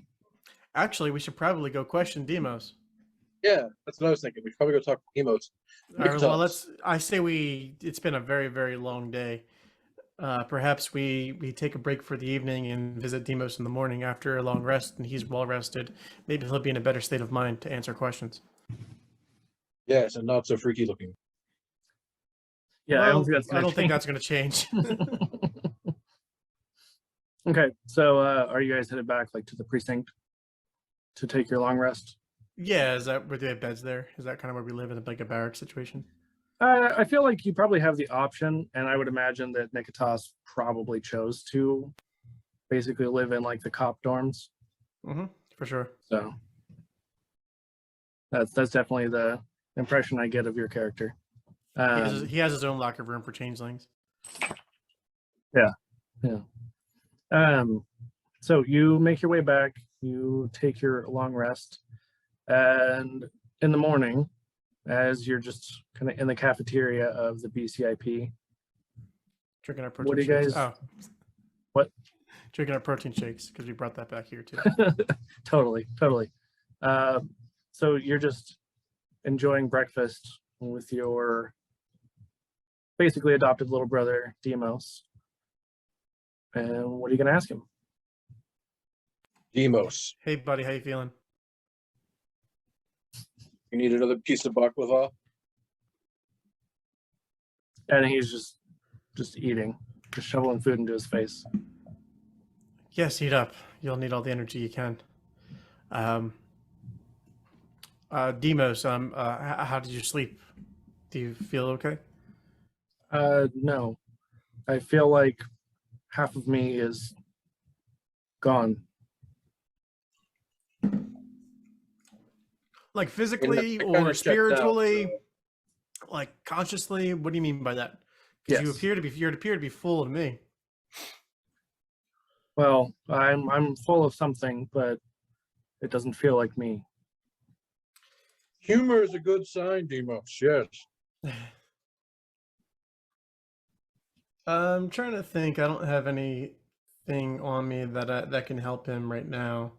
Actually, we should probably go question Deimos. Yeah, that's what I was thinking. We should probably go talk to Deimos. All right, well, I say it's been a very, very long day. Perhaps we take a break for the evening and visit Deimos in the morning after a long rest, and he's well rested. Maybe he'll be in a better state of mind to answer questions. Yes, and not so freaky looking. Yeah, well, I don't think that's going to change. Okay, so are you guys headed back like to the precinct to take your long rest? Yeah, is that where they have beds there? Is that kind of where we live in like a barrack situation? I feel like you probably have the option, and I would imagine that Niketas probably chose to basically live in like the cop dorms. For sure. So that's definitely the impression I get of your character. He has his own locker room for changelings. So you make your way back, you take your long rest, and in the morning, as you're just kind of in the cafeteria of the BCIP, Drinking our protein what do you shakes. guys? Oh, What? drinking our protein shakes because we brought that back here too. Totally. So you're just enjoying breakfast with your basically adopted little brother, Deimos. And what are you going to ask him? Deimos, Hey, buddy, how you feeling? you need another piece of baklava? And he's just eating, just shoveling food into his face. Yes, heat up. You'll need all the energy you can. Demos, how did you sleep? Do you feel okay? No. I feel like half of me is gone. Like physically I kinda or checked out, spiritually? so- Like consciously? What do you mean by that? Because Yes. you appear to be full to me. Well, I'm full of something, but it doesn't feel like me. Humor is a good sign, Deimos. Yes. I'm trying to think. I don't have anything on me that can help him right now.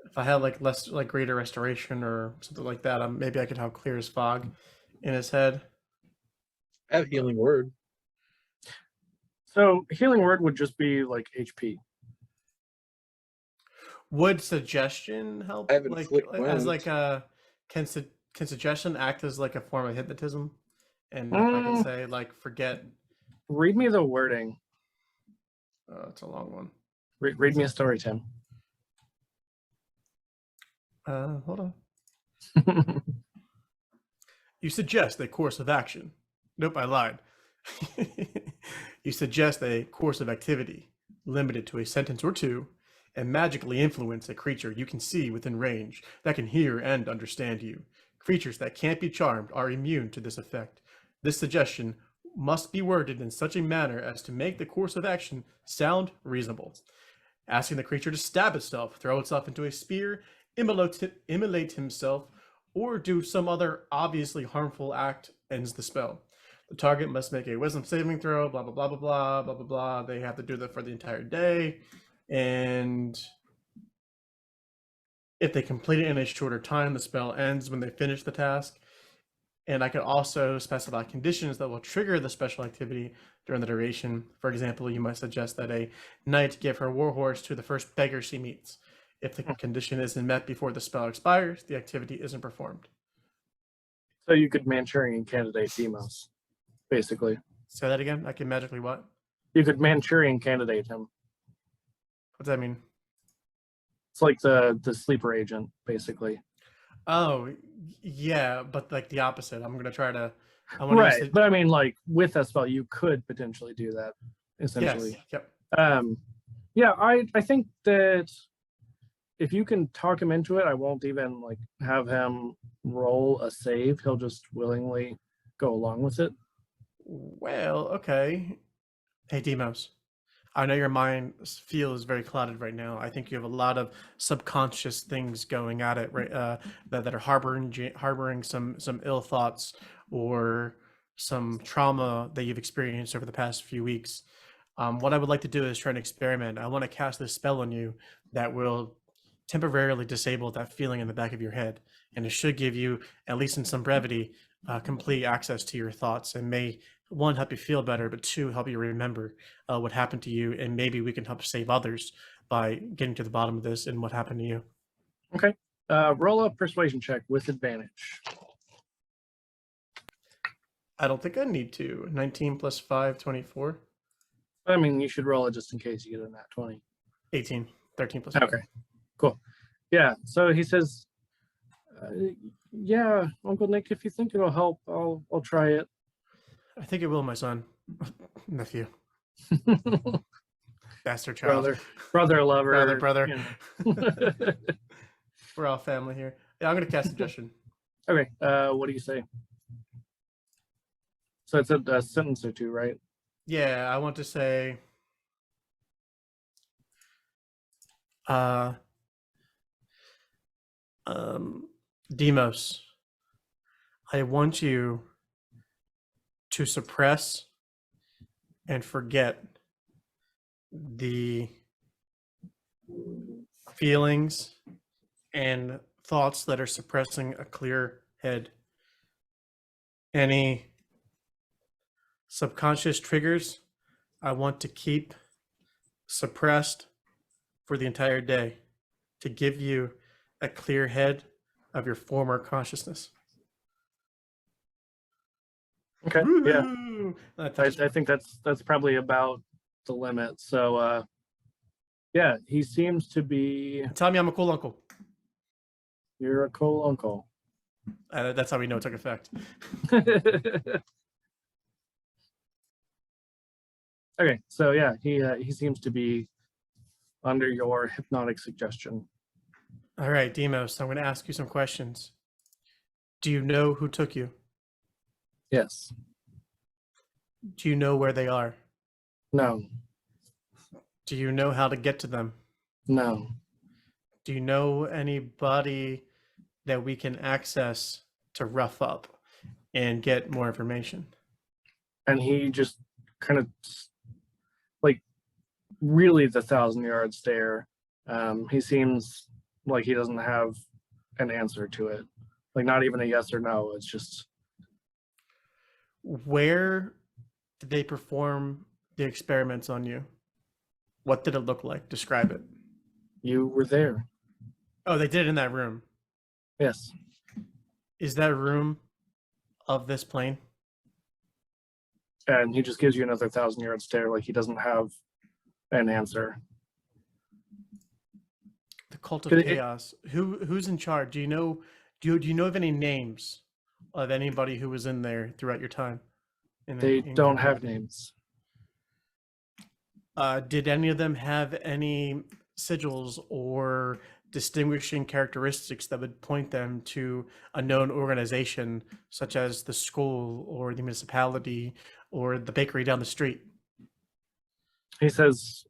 If I had like greater restoration or something like that, maybe I could help clear his fog in his head. I have healing word. So healing word would just be like HP. Would suggestion help? I have Like inflict as wounds. like a can suggestion act as like a form of hypnotism? And if I can say like forget, Read me the wording. it's a long one. Read me a story, Tim. Hold on. You suggest a course of action. Nope, I lied. You suggest a course of activity, limited to a sentence or two, and magically influence a creature you can see within range that can hear and understand you. Creatures that can't be charmed are immune to this effect. This suggestion must be worded in such a manner as to make the course of action sound reasonable. Asking the creature to stab itself, throw itself into a spear, immolate himself, or do some other obviously harmful act ends the spell. The target must make a wisdom saving throw, blah, blah, blah, blah, blah, blah, blah, blah. They have to do that for the entire day. And if they complete it in a shorter time, the spell ends when they finish the task. And I could also specify conditions that will trigger the special activity during the duration. For example, you might suggest that a knight give her warhorse to the first beggar she meets. If the condition isn't met before the spell expires, the activity isn't performed. So you could Manchurian candidate Deimos, basically. Say that again. I can magically what? You could Manchurian candidate him. What does that mean? It's like the sleeper agent, basically. Oh, yeah, but like the opposite. I'm gonna try to. Right, but I mean, like with that spell, you could potentially do that. Essentially. Yes. Yep. Yeah, I think that if you can talk him into it, I won't even like have him roll a save. He'll just willingly go along with it. Well, okay. Hey, Demos. I know your mind feels very clouded right now. I think you have a lot of subconscious things going at it, right? That are harboring some ill thoughts or some trauma that you've experienced over the past few weeks. What I would like to do is try an experiment. I want to cast this spell on you that will temporarily disable that feeling in the back of your head, and it should give you, at least in some brevity, complete access to your thoughts, and may one help you feel better, but two help you remember what happened to you, and maybe we can help save others by getting to the bottom of this and what happened to you. Okay. Roll a persuasion check with advantage. I don't think I need to. 19 plus 5, 24. I mean, you should roll it just in case you get a nat 20. 18. 13 plus 5. Okay, cool. Yeah, so he says, Yeah, Uncle Nick, if you think it'll help, I'll try it. I think it will, my son. Nephew. Bastard child. brother lover. Brother. You know. We're all family here. Yeah, I'm gonna cast suggestion. Okay, what do you say? So it's a sentence or two, right? Yeah, I want to say Deimos, I want you to suppress and forget the feelings and thoughts that are suppressing a clear head. Any subconscious triggers I want to keep suppressed for the entire day to give you a clear head of your former consciousness. Okay, yeah. Woo! I think that's probably about the limit. So yeah, he seems to be. Tell me I'm a cool uncle. You're a cool uncle. That's how we know it took effect. Okay, so yeah, he seems to be under your hypnotic suggestion. All right, Deimos, I'm going to ask you some questions. Do you know who took you? Yes. Do you know where they are? No. Do you know how to get to them? No. Do you know anybody that we can access to rough up and get more information? And he just kind of like really the 1,000-yard stare. He seems like he doesn't have an answer to it. Like not even a yes or no. It's just. Where did they perform the experiments on you? What did it look like? Describe it. You were there. Oh, they did it in that room. Yes. Is that room of this plane? And he just gives you another 1,000-yard stare, like he doesn't have an answer. The cult of chaos. Who's in charge? Do you know? Do you know of any names of anybody who was in there throughout your time? They don't have names. Did any of them have any sigils or distinguishing characteristics that would point them to a known organization, such as the school or the municipality or the bakery down the street? He says,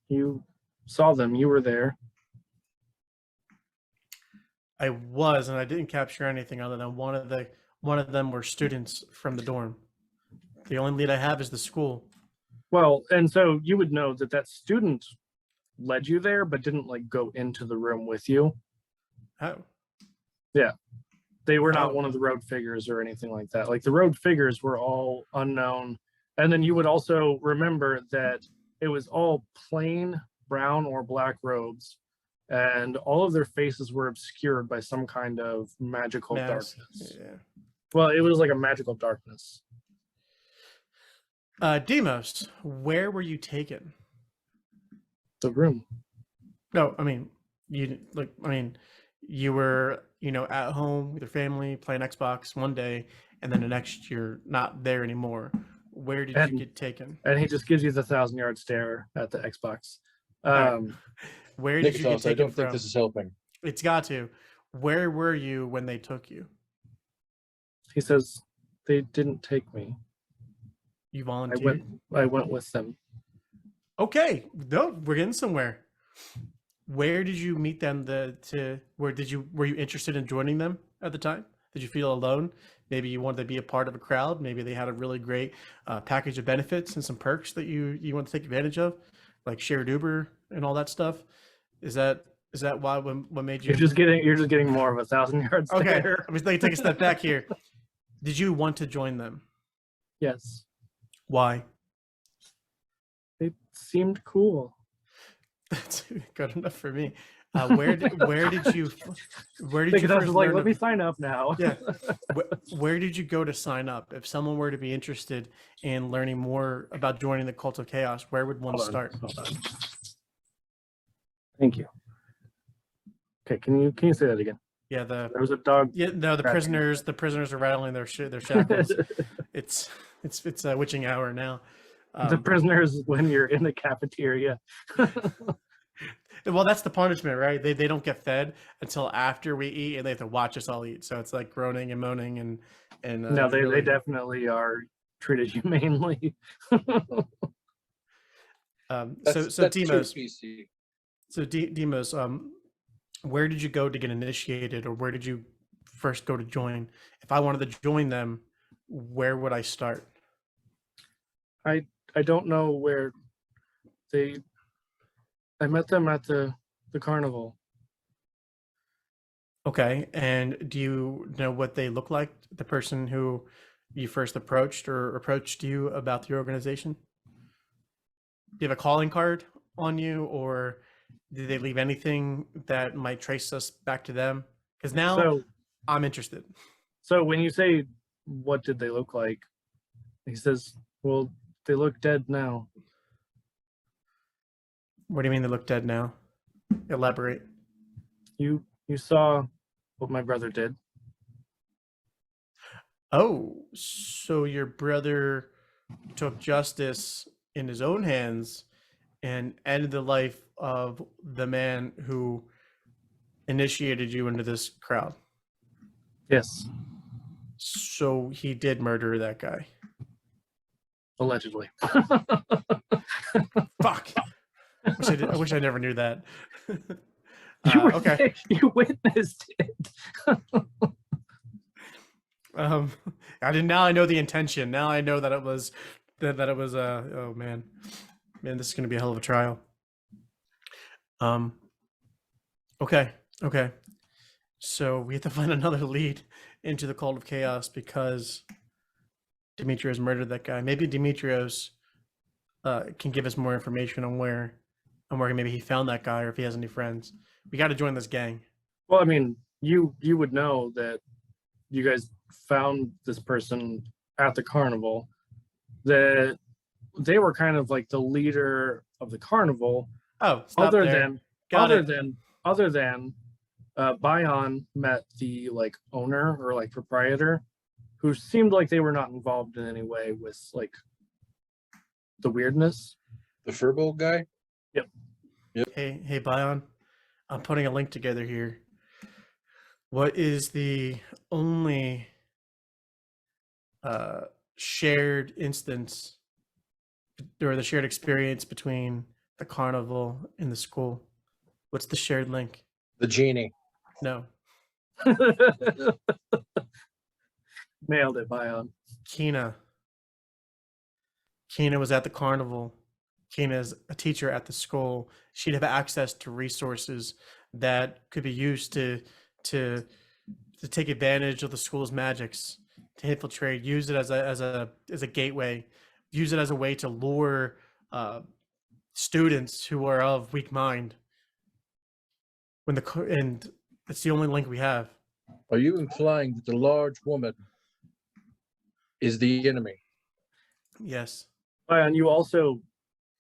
you saw them. You were there. I was, and I didn't capture anything other than one of them were students from the dorm. The only lead I have is the school. Well, and so you would know that student led you there, but didn't like go into the room with you. Oh. Yeah. They were not one of the road figures or anything like that. Like the road figures were all unknown. And then you would also remember that it was all plain brown or black robes, and all of their faces were obscured by some kind of magical darkness. Yeah. Well, it was like a magical darkness. Deimos, where were you taken? The room. No, I mean, you were, at home with your family playing Xbox one day, and then the next you're not there anymore. Where did you get taken? And he just gives you the 1,000-yard stare at the Xbox. Where did you get taken I don't from? think this is helping. It's got to. Where were you when they took you? He says, they didn't take me. You volunteered? I went with them. Okay. No, we're getting somewhere. Where did you meet them? Were you interested in joining them at the time? Did you feel alone? Maybe you wanted to be a part of a crowd. Maybe they had a really great package of benefits and some perks that you want to take advantage of, like shared Uber and all that stuff. Is that why what made you? You're just getting more of a 1,000-yard stare. Okay, I'm just take a step back here. Did you want to join them? Yes. Why? It seemed cool. That's good enough for me. Where did you first like, let me sign up now. Yeah. Where did you go to sign up? If someone were to be interested in learning more about joining the Cult of Chaos, where would one start? Hold on. Thank you. Okay, can you say that again? Yeah, There was a dog. the scratching. prisoners are rattling their shackles. it's a witching hour now. The prisoners when you're in the cafeteria. Well, that's the punishment, right? They don't get fed until after we eat, and they have to watch us all eat. So it's like groaning and moaning and No, they really, definitely are treated humanely. That's too Deimos, PC. Deimos, where did you go to get initiated, or where did you first go to join? If I wanted to join them, where would I start? I don't know where I met them at the carnival. Okay, and do you know what they look like? The person who you first approached or approached you about the organization? Do you have a calling card on you, or did they leave anything that might trace us back to them? Because now So I'm interested. so when you say what did they look like, he says, well, they look dead now. What do you mean they look dead now? Elaborate. You saw what my brother did. Oh, so your brother took justice in his own hands and ended the life of the man who initiated you into this crowd. Yes, So he did murder that guy. allegedly. Fuck. I wish I never knew that. You were Okay. there, you witnessed it. I didn't. Now I know the intention. Now I know that it was that it was. Oh man, this is gonna be a hell of a trial. Okay. So we have to find another lead into the cult of chaos because Demetrios murdered that guy. Maybe Demetrios can give us more information on where maybe he found that guy, or if he has any friends. We got to join this gang. Well, I mean, you would know that you guys found this person at the carnival, that they were kind of like the leader of the carnival. Oh, stop other there. than Got other it. than other than Bion met the like owner or like proprietor, who seemed like they were not involved in any way with like the weirdness. The furball guy? Hey, Bion. I'm putting a link together here. What is the only shared instance or the shared experience between the carnival and the school? What's the shared link? The genie. No. Nailed it, Bion. Kina. Kina was at the carnival. Kina is a teacher at the school. She'd have access to resources that could be used to take advantage of the school's magics, to infiltrate, use it as a gateway, use it as a way to lure students who are of weak mind. And it's the only link we have. Are you implying that the large woman is the enemy? Yes. Bion,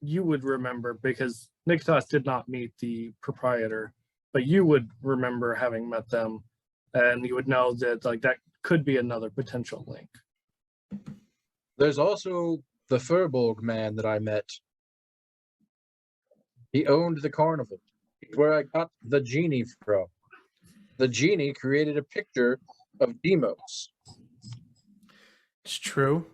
you would remember, because Niketas did not meet the proprietor, but you would remember having met them, and you would know that like that could be another potential link. There's also the Furbolg man that I met. He owned the carnival. It's where I got the genie from. The genie created a picture of Deimos. It's true.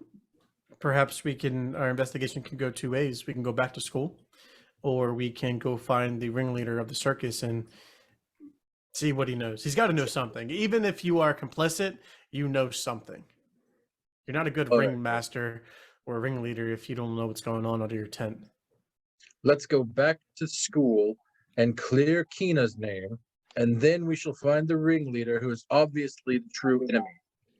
Perhaps our investigation can go two ways. We can go back to school, or we can go find the ringleader of the circus and see what he knows. He's got to know something. Even if you are complicit, you know something. You're not a good ringmaster or ringleader if you don't know what's going on under your tent. Let's go back to school and clear Kina's name, and then we shall find the ringleader, who is obviously the true enemy.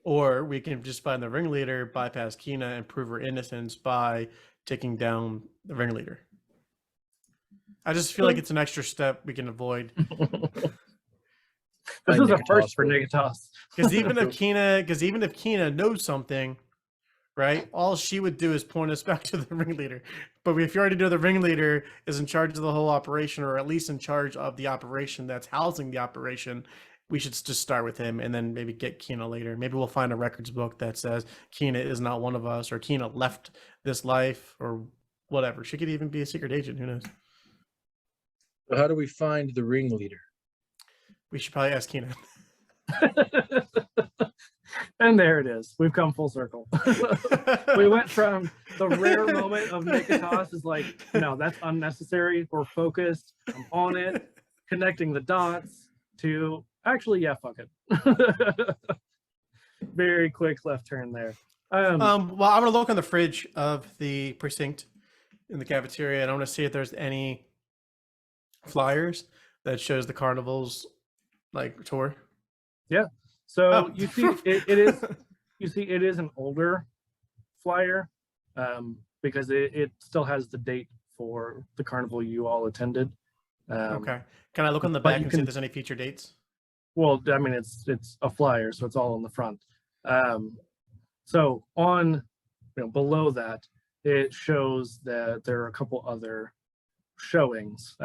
Or we can just find the ringleader, bypass Kina, and prove her innocence by taking down the ringleader. I just feel like it's an extra step we can avoid. This is a first for Niketas. Because even if Kina knows something, right, all she would do is point us back to the ringleader. But if you already know the ringleader is in charge of the whole operation, or at least in charge of the operation that's housing the operation, we should just start with him and then maybe get Kina later. Maybe we'll find a records book that says Kina is not one of us, or Kina left this life, or whatever. She could even be a secret agent. Who knows? So how do we find the ringleader? We should probably ask Kina. And there it is. We've come full circle. We went from the rare moment of Niketas is like, no, that's unnecessary. We're focused. I'm on it. Connecting the dots to actually, yeah, fuck it. Very quick left turn there. Well, I'm gonna look on the fridge of the precinct in the cafeteria, and I want to see if there's any flyers that shows the carnival's like tour. Yeah. So Oh. you see, it is. You see, it is an older flyer because it still has the date for the carnival you all attended. Okay. Can I look on the but back you and see can- if there's any feature dates? Well, I mean, it's a flyer, so it's all on the front. So on, below that, it shows that there are a couple other showings.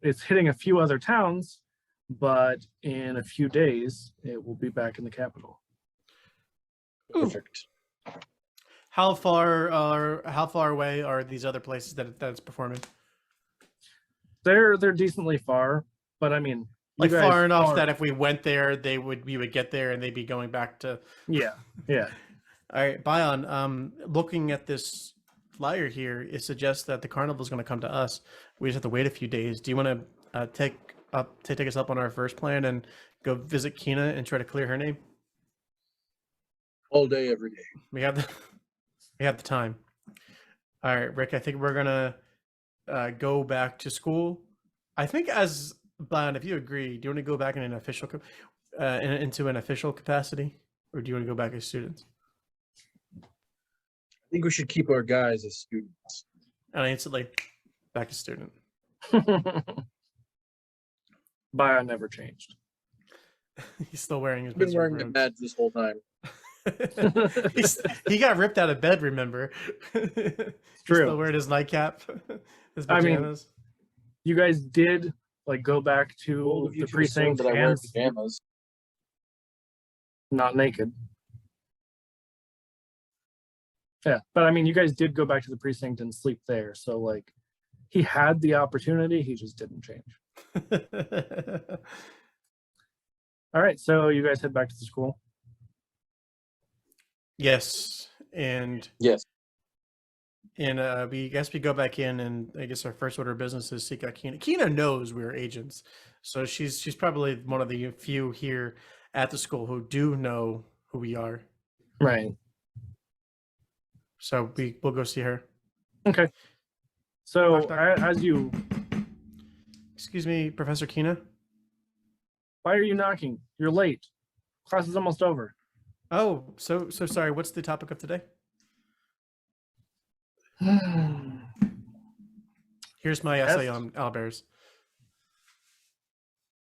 It's hitting a few other towns, but in a few days, it will be back in the capital. Perfect. How far away are these other places that it's performing? They're decently far, but I mean, you Like guys far enough are- that if we went there, we would get there and they'd be going back to. yeah. All right, Bion. Looking at this flyer here, it suggests that the carnival is going to come to us. We just have to wait a few days. Do you want to take us up on our first plan and go visit Kina and try to clear her name? All day, every day. We have the time. All right, Rick. I think we're gonna go back to school. I think, as Bion, if you agree, do you want to go back in an official into an official capacity, or do you want to go back as students? I think we should keep our guys as students. And I instantly back as student. Bion never changed. He's still wearing his. I've been wizard wearing the robes. badge this whole time. He got ripped out of bed. Remember? He's True. still wearing his nightcap, his I mean, pajamas. You guys did go back Old to of you the to assume precinct that I wear and pajamas. not naked. Yeah, but I mean, you guys did go back to the precinct and sleep there. So he had the opportunity, he just didn't change. All right, so you guys head back to the school. Yes, and Yes. we go back in, and I guess our first order of business is seek out Kina. Kina knows we're agents, so she's probably one of the few here at the school who do know who we are. Right. So we'll go see her. Okay. So Knock, knock. as you, Excuse me, Professor Kina. why are you knocking? You're late. Class is almost over. Oh, so sorry. What's the topic of today? Here's my essay Yes. on owlbears.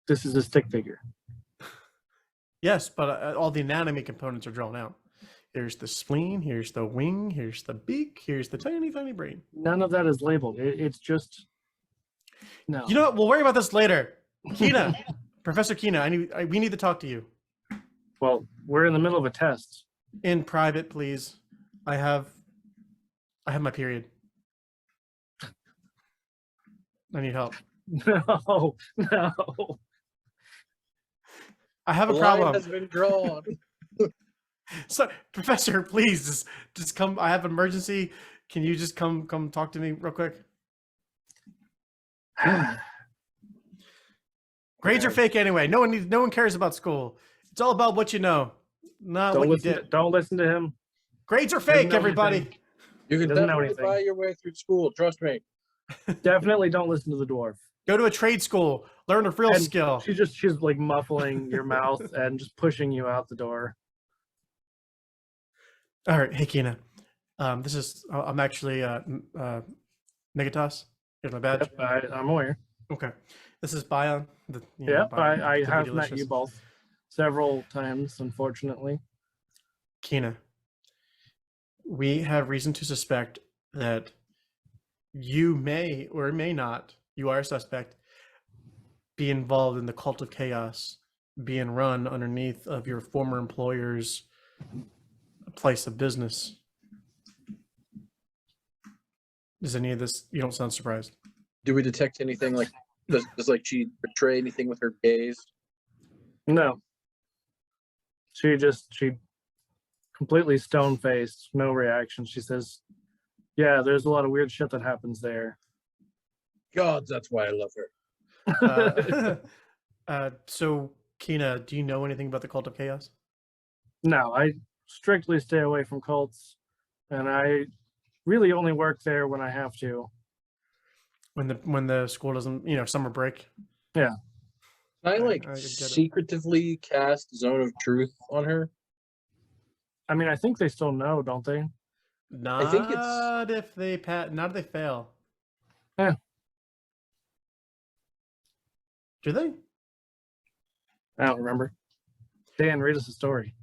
This is a stick figure. Yes, but all the anatomy components are drawn out. Here's the spleen, here's the wing, here's the beak, here's the tiny brain. None of that is labeled. It's just no. You know what? We'll worry about this later. Kina, Professor Kina, we need to talk to you Well, we're in the middle of a test. in private, please. I have my period. I need help. No. I have a The line problem. has been drawn. So, Professor, please just come. I have an emergency. Can you just come talk to me real quick? Grades are fake anyway. No one cares about school. It's all about what you know, not what you did. Don't listen to him. Grades are Doesn't fake, know everybody. anything. You can Doesn't know definitely anything. buy your way through school. Trust me. Definitely don't listen to the dwarf. Go to a trade school. Learn a real And skill. She's muffling your mouth and just pushing you out the door. All right, hey Kina. I'm actually Niketas. Here's my badge. Yep, I'm aware. Okay, this is Bion. Yep, I the have Beauty met you Delicious. both several times, unfortunately. Kina, we have reason to suspect that you may or may not, you are a suspect, be involved in the cult of chaos being run underneath of your former employer's place of business. Does any of this? You don't sound surprised. Do we detect anything like does like she betray anything with her gaze? No. She completely stone faced, no reaction. She says, "Yeah, there's a lot of weird shit that happens there." God, that's why I love her. So, Kina, do you know anything about the Cult of Chaos? No, I strictly stay away from cults, and I really only work there when I have to. When the school doesn't, summer break. Yeah. Can I I get it. secretively cast Zone of Truth on her? I mean, I think they still know, don't they? Not think it's- if they not if they fail. Yeah. Do they? I don't remember. Dan, read us a story.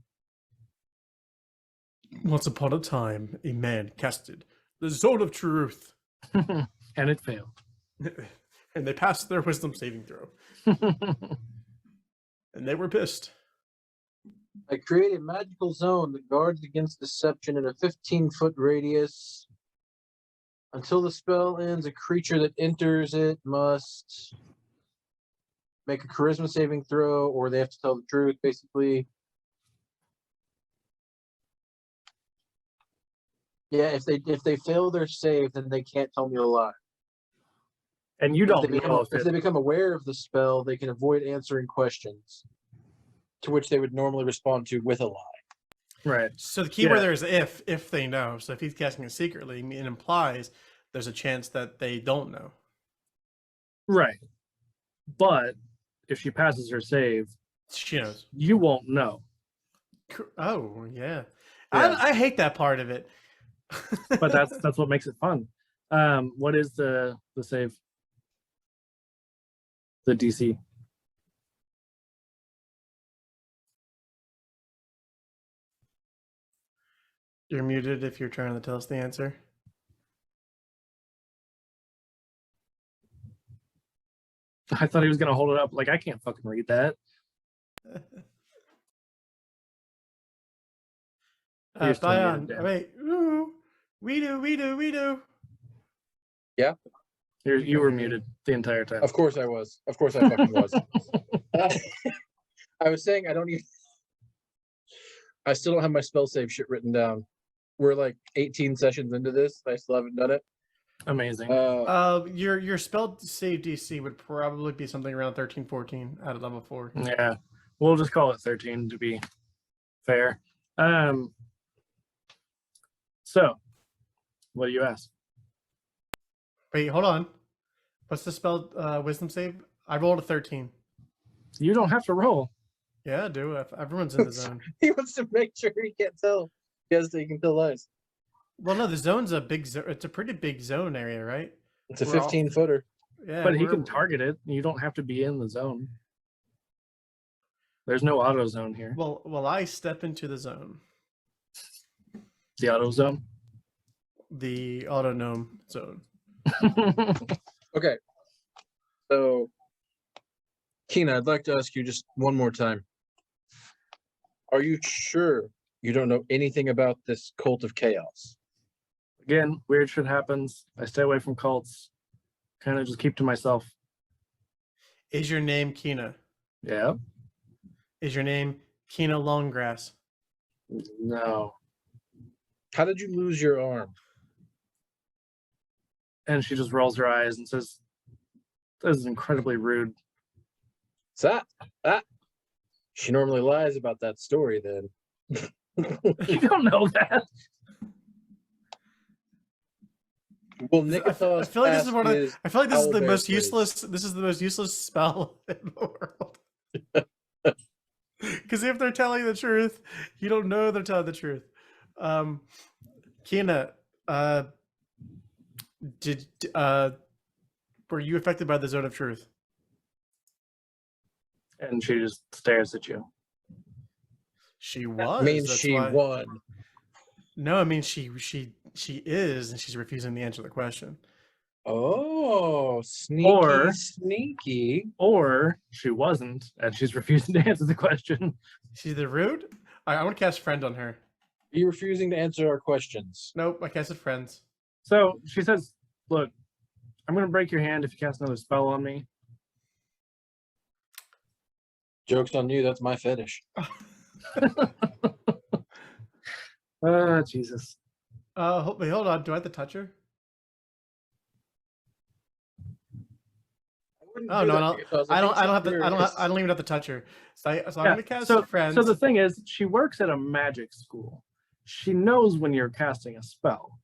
Once upon a time, a man casted the Zone of Truth, And it failed. and they passed their wisdom saving throw, and they were pissed. I create a magical zone that guards against deception in a 15-foot radius. Until the spell ends, a creature that enters it must make a charisma saving throw, or they have to tell the truth, basically. Yeah, if they fail their save, then they can't tell me a lie. And you don't know If they become aware of the spell, they can avoid answering questions, to which they would normally respond to with a lie. Right. So the key word there is if they know. So if he's casting it secretly, it implies there's a chance that they don't know. Right. But if she passes her save, She knows. you won't know. Oh yeah. Yeah. I hate that part of it. But that's what makes it fun. What is the save? The DC. You're muted if you're trying to tell us the answer. I thought he was gonna hold it up. Like, I can't fucking read that. Bion, wait. Ooh, we do. Yeah? You were muted the entire time. Of course I was. Of course I fucking was. I was saying I still don't have my spell save shit written down. We're like 18 sessions into this. I still haven't done it. Amazing. Your spell save DC would probably be something around 13, 14 out of level 4. Yeah. We'll just call it 13 to be fair. So what do you ask? Wait, hold on. What's the spell wisdom save? I rolled a 13. You don't have to roll. Yeah, I do. Everyone's in the zone. He wants to make sure he can't tell. He can tell lies. Well, no, the zone's a big zone. It's a pretty big zone area, right? It's a 15-footer. Yeah, But he can target it. You don't have to be in the zone. There's no auto zone here. Well, I step into the zone. The auto zone? The auto gnome zone. Okay. So, Kina, I'd like to ask you just one more time. Are you sure you don't know anything about this cult of chaos? Again, weird shit happens. I stay away from cults. Kind of just keep to myself. Is your name Kina? Yeah. Is your name Kina Longgrass? No. How did you lose your arm? And she just rolls her eyes and says, "This is incredibly rude." That. She normally lies about that story then. You don't know that. Well, I feel like this is I feel like this is the most useless. This is the most useless spell in the world. Because if they're telling the truth, you don't know they're telling the truth. Kina, were you affected by the zone of truth? And she just stares at you. She was. That means she won. No, I mean she is, and she's refusing to answer the question. Oh, sneaky. Or she wasn't, and she's refusing to answer the question. She's the rude. All right, I want to cast friend on her. Are you refusing to answer our questions? Nope, I casted friends. So she says, "Look, I'm going to break your hand if you cast another spell on me." Joke's on you. That's my fetish. Jesus. Wait, hold on. Do I have to touch her? Oh no, I don't have to. I don't even have to touch her. So I'm gonna cast friends. So the thing is, she works at a magic school. She knows when you're casting a spell,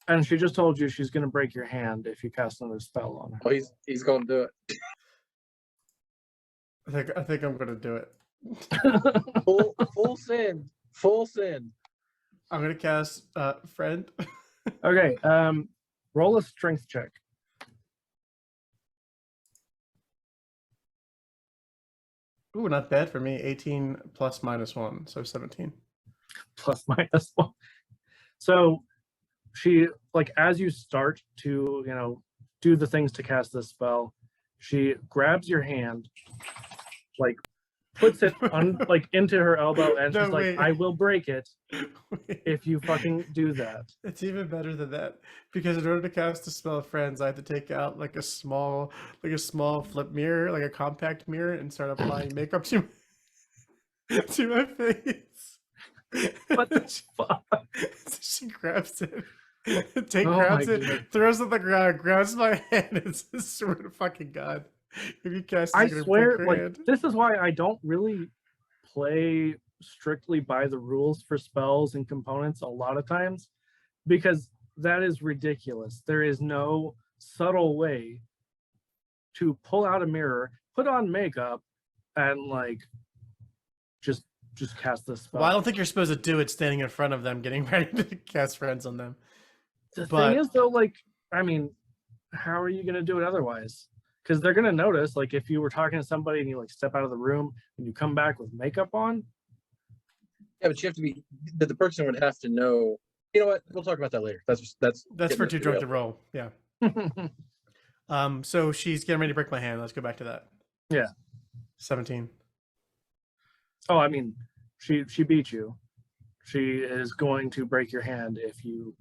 and she just told you she's going to break your hand if you cast another spell on her. Oh, he's gonna do it. I think I'm gonna do it. Full send. Full send. I'm gonna cast friend. Okay. Roll a strength check. Ooh, not bad for me. 18 plus -1, so 17. Plus minus 1. So she, like, as you start to, do the things to cast this spell, she grabs your hand, like, puts it on, like, into her elbow, and she's like, "I will break it if you fucking do that." It's even better than that, because in order to cast the spell of friends, I have to take out like a small flip mirror, like a compact mirror, and start applying makeup to my face. What the fuck? So she grabs it. Grabs it, throws it on the ground, grabs my hand, and says, "Swear to fucking God, if you cast it, I I'm gonna swear, break your like, hand." this is why I don't really play strictly by the rules for spells and components a lot of times, because that is ridiculous. There is no subtle way to pull out a mirror, put on makeup, and, like, just cast this spell. Well, I don't think you're supposed to do it standing in front of them, getting ready to cast friends on them. The thing is, though, like, I mean, how are you going to do it otherwise? Because they're going to notice, like, if you were talking to somebody and you, like, step out of the room and you come back with makeup on. Yeah, but you have to be. The person would have to know. You know what? We'll talk about that later. That's for too drunk to roll. Yeah. So she's getting ready to break my hand. Let's go back to that. Yeah. 17. Oh, I mean, she beat you. She is going to break your hand if you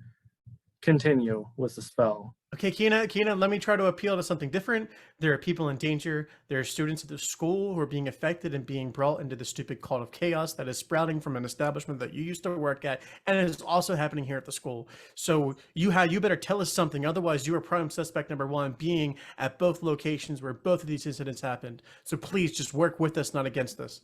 continue with the spell. Okay, Kina, let me try to appeal to something different. There are people in danger. There are students at the school who are being affected and being brought into the stupid cult of chaos that is sprouting from an establishment that you used to work at, and it is also happening here at the school. So you better tell us something, otherwise you are prime suspect number 1, being at both locations where both of these incidents happened. So please just work with us, not against us.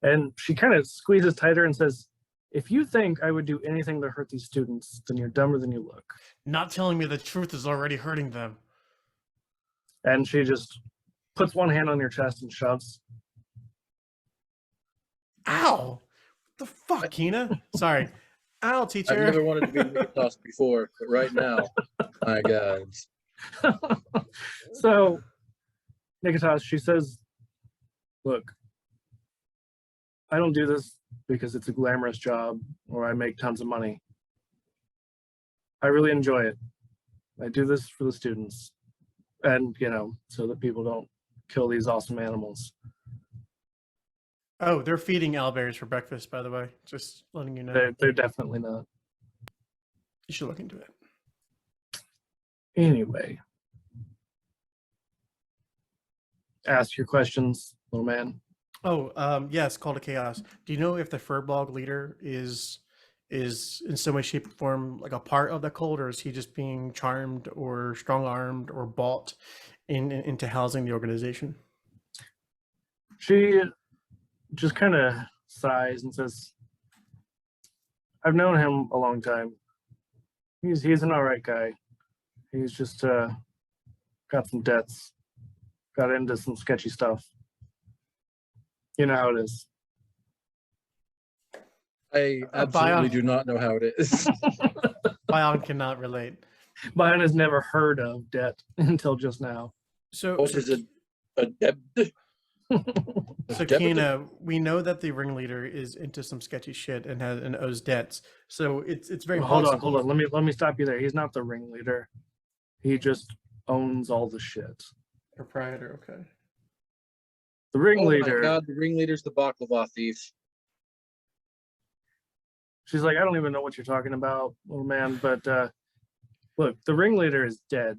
And she kind of squeezes tighter and says, "If you think I would do anything to hurt these students, then you're dumber than you look." Not telling me the truth is already hurting them. And she just puts one hand on your chest and shoves. Ow! What the fuck, Kina? Sorry. Ow, teacher. I've never wanted to be Niketas before, but right now, my God. So, Niketas, she says, "Look, I don't do this because it's a glamorous job or I make tons of money. I really enjoy it. I do this for the students and, so that people don't kill these awesome animals." Oh, they're feeding owlbears for breakfast, by the way. Just letting you know. They're definitely not. You should look into it. Anyway. Ask your questions, little man. Oh, yes, Call to Chaos. Do you know if the Furbog leader is in some way, shape, or form like a part of the cult, or is he just being charmed or strong-armed or bought into housing the organization? She just kind of sighs and says, "I've known him a long time. He's an all right guy. He's just got some debts, got into some sketchy stuff. You know how it is." I absolutely do not know how it is. Bion cannot relate. Bion has never heard of debt until just now. So What is it? A debt? So Kina, we know that the ringleader is into some sketchy shit and owes debts. So it's very Hold possible. on. Let me stop you there. He's not the ringleader. He just owns all the shit. Proprietor, okay. The Oh ringleader. my god, the ringleader's the baklava thief. She's like, I don't even know what you're talking about, little man. But look, the ringleader is dead.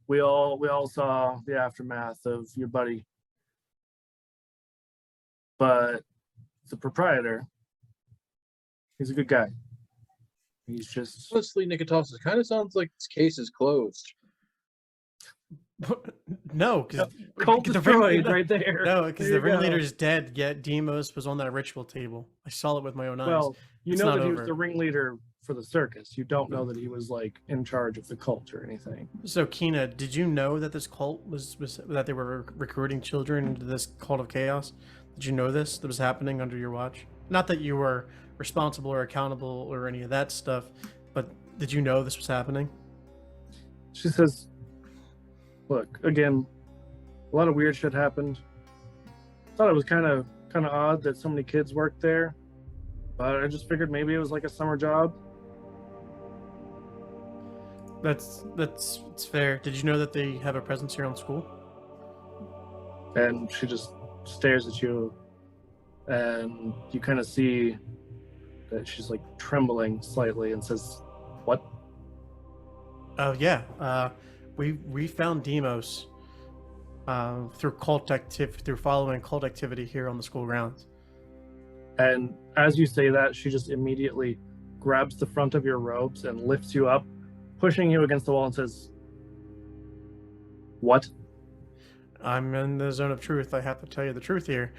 We all saw the aftermath of your buddy. But the proprietor, he's a good guy. He's just Honestly, Niketas, it kind of sounds like this case is closed. No, because cult destroyed right there. No, because There the you go. ringleader is dead. Yet Deimos was on that ritual table. I saw it with my own eyes. Well, you It's know not that he was over. the ringleader for the circus. You don't know that he was like in charge of the cult or anything. So, Kina, did you know that this cult was that they were recruiting children into this cult of chaos? Did you know this? That was happening under your watch? Not that you were responsible or accountable or any of that stuff, but did you know this was happening? She says, look, again, a lot of weird shit happened. Thought it was kind of odd that so many kids worked there, but I just figured maybe it was like a summer job. It's fair. Did you know that they have a presence here on school? And she just stares at you, and you kind of see that she's like trembling slightly and says, what? Oh yeah. We found Deimos through following cult activity here on the school grounds. And as you say that, she just immediately grabs the front of your robes and lifts you up, pushing you against the wall, and says, what? I'm in the zone of truth. I have to tell you the truth here.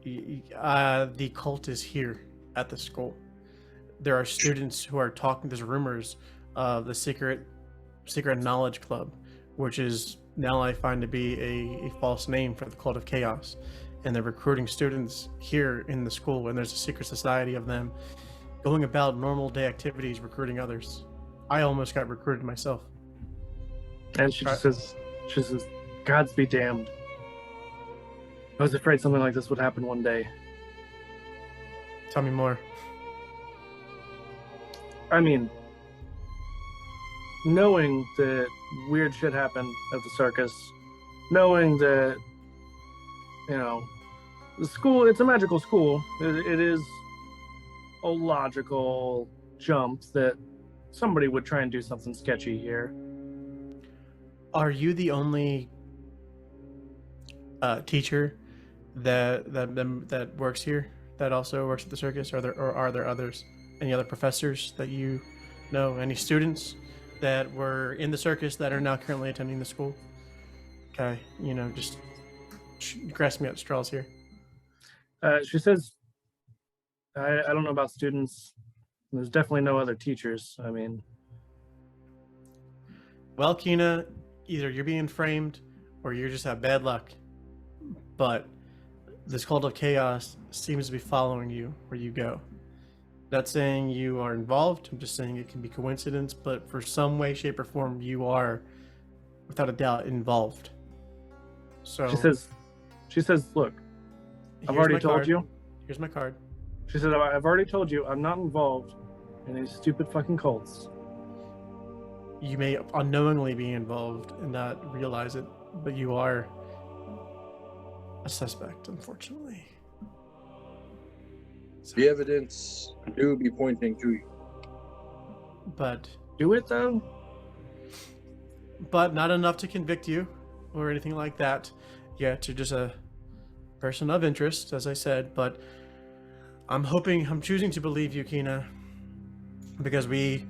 The cult is here at the school. There are students who are talking. There's rumors of the secret knowledge club, which is now I find to be a false name for the cult of chaos. And they're recruiting students here in the school, and there's a secret society of them going about normal day activities, recruiting others. I almost got recruited myself. And she says, Gods be damned. I was afraid something like this would happen one day. Tell me more. I mean, knowing that weird shit happened at the circus, knowing that, you know, the school, it's a magical school. It is a logical jump that somebody would try and do something sketchy here. Are you the only teacher that works here, that also works at the circus? Are there others? Any other professors that you know? Any students that were in the circus that are now currently attending the school? Okay, just grasp me at straws here. She says, I don't know about students. There's definitely no other teachers. I mean, well, Kina, either you're being framed or you just have bad luck. But this cult of chaos seems to be following you where you go. Not saying you are involved. I'm just saying it can be coincidence, but for some way, shape, or form, you are, without a doubt, involved. So she says, look, I've already told you. Here's my card. She said, I've already told you I'm not involved in these stupid fucking cults. You may unknowingly be involved and not realize it, but you are a suspect, unfortunately. The evidence do be pointing to you. But do it though? But not enough to convict you or anything like that. Yet you're just a person of interest, as I said, but I'm choosing to believe you, Kina, because we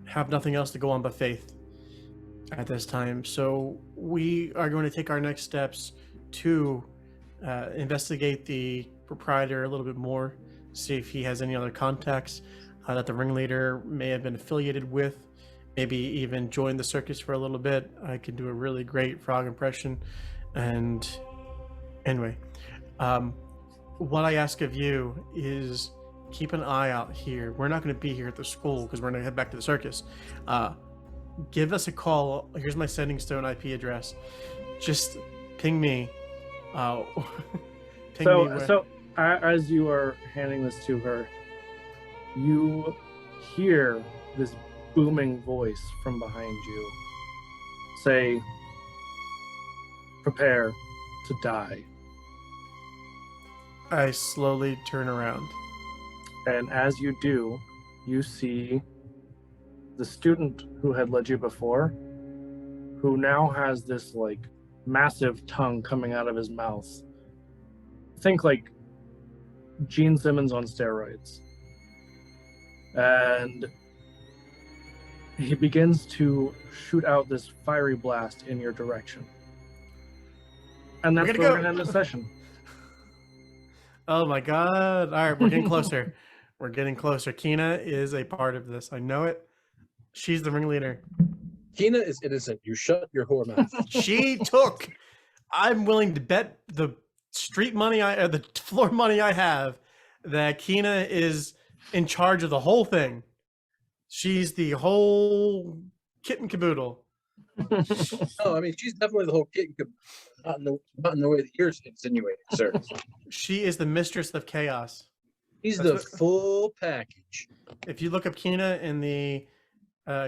have nothing else to go on but faith at this time. So we are going to take our next steps to investigate the proprietor a little bit more, see if he has any other contacts that the ringleader may have been affiliated with, maybe even join the circus for a little bit. I can do a really great frog impression. And anyway, what I ask of you is keep an eye out here. We're not going to be here at the school because we're going to head back to the circus. Give us a call. Here's my Sending Stone IP address. Just ping me. So as you are handing this to her, you hear this booming voice from behind you say, "Prepare to die." I slowly turn around. And as you do, you see the student who had led you before, who now has this like massive tongue coming out of his mouth. Think like Gene Simmons on steroids. And he begins to shoot out this fiery blast in your direction. And that's We're where gonna we're go. going to end the session. Oh my god. All right, we're getting closer. We're getting closer. Kina is a part of this. I know it. She's the ringleader. Kina is innocent. You shut your whore mouth. She took. I'm willing to bet the street money the floor money I have that Kina is in charge of the whole thing. She's the whole kit and caboodle. No, I mean she's definitely the whole kit. Not in the way that you're insinuating, sir. She is the mistress of chaos. He's That's the what- full package. If you look up Kina in the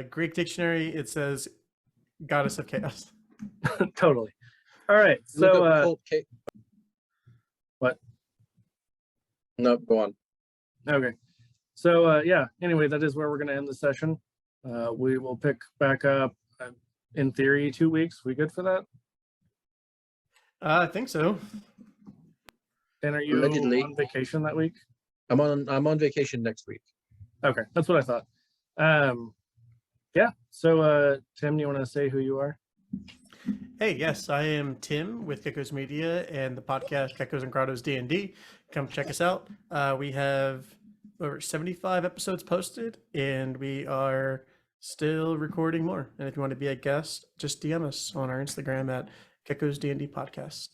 Greek dictionary, it says goddess of chaos. Totally. All right. Look So, up Colt K- what? No, go on. Okay. So, yeah, anyway, that is where we're going to end the session. We will pick back up, in theory, 2 weeks. We good for that? I think so. And are you Allegedly. on vacation that week? I'm on vacation next week. Okay, that's what I thought. Yeah. So, Tim, you want to say who you are? Hey, yes, I am Tim with Geckos Media and the podcast Geckos and Grottos D&D. Come check us out. We have over 75 episodes posted, and we are still recording more. And if you want to be a guest, just DM us on our Instagram at Geckos D&D Podcast.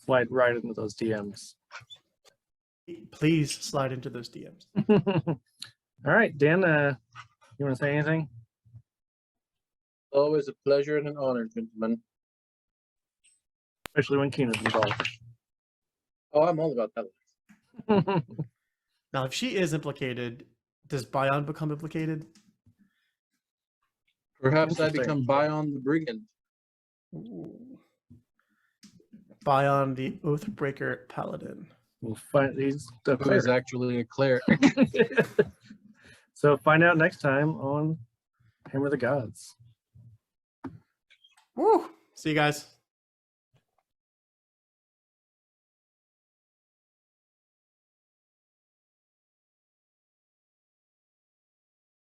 Slide right into those DMs. Please slide into those DMs. All right, Dan, you want to say anything? Always a pleasure and an honor, gentlemen. Especially when Keena's involved. Oh, I'm all about that. Now, if she is implicated, does Bion become implicated? Perhaps I Interesting. become Bion the Brigand. Ooh. Bion the Oathbreaker Paladin. We'll find these. Who is actually a cleric. So find out next time on Hammer the Gods. Woo! See you guys.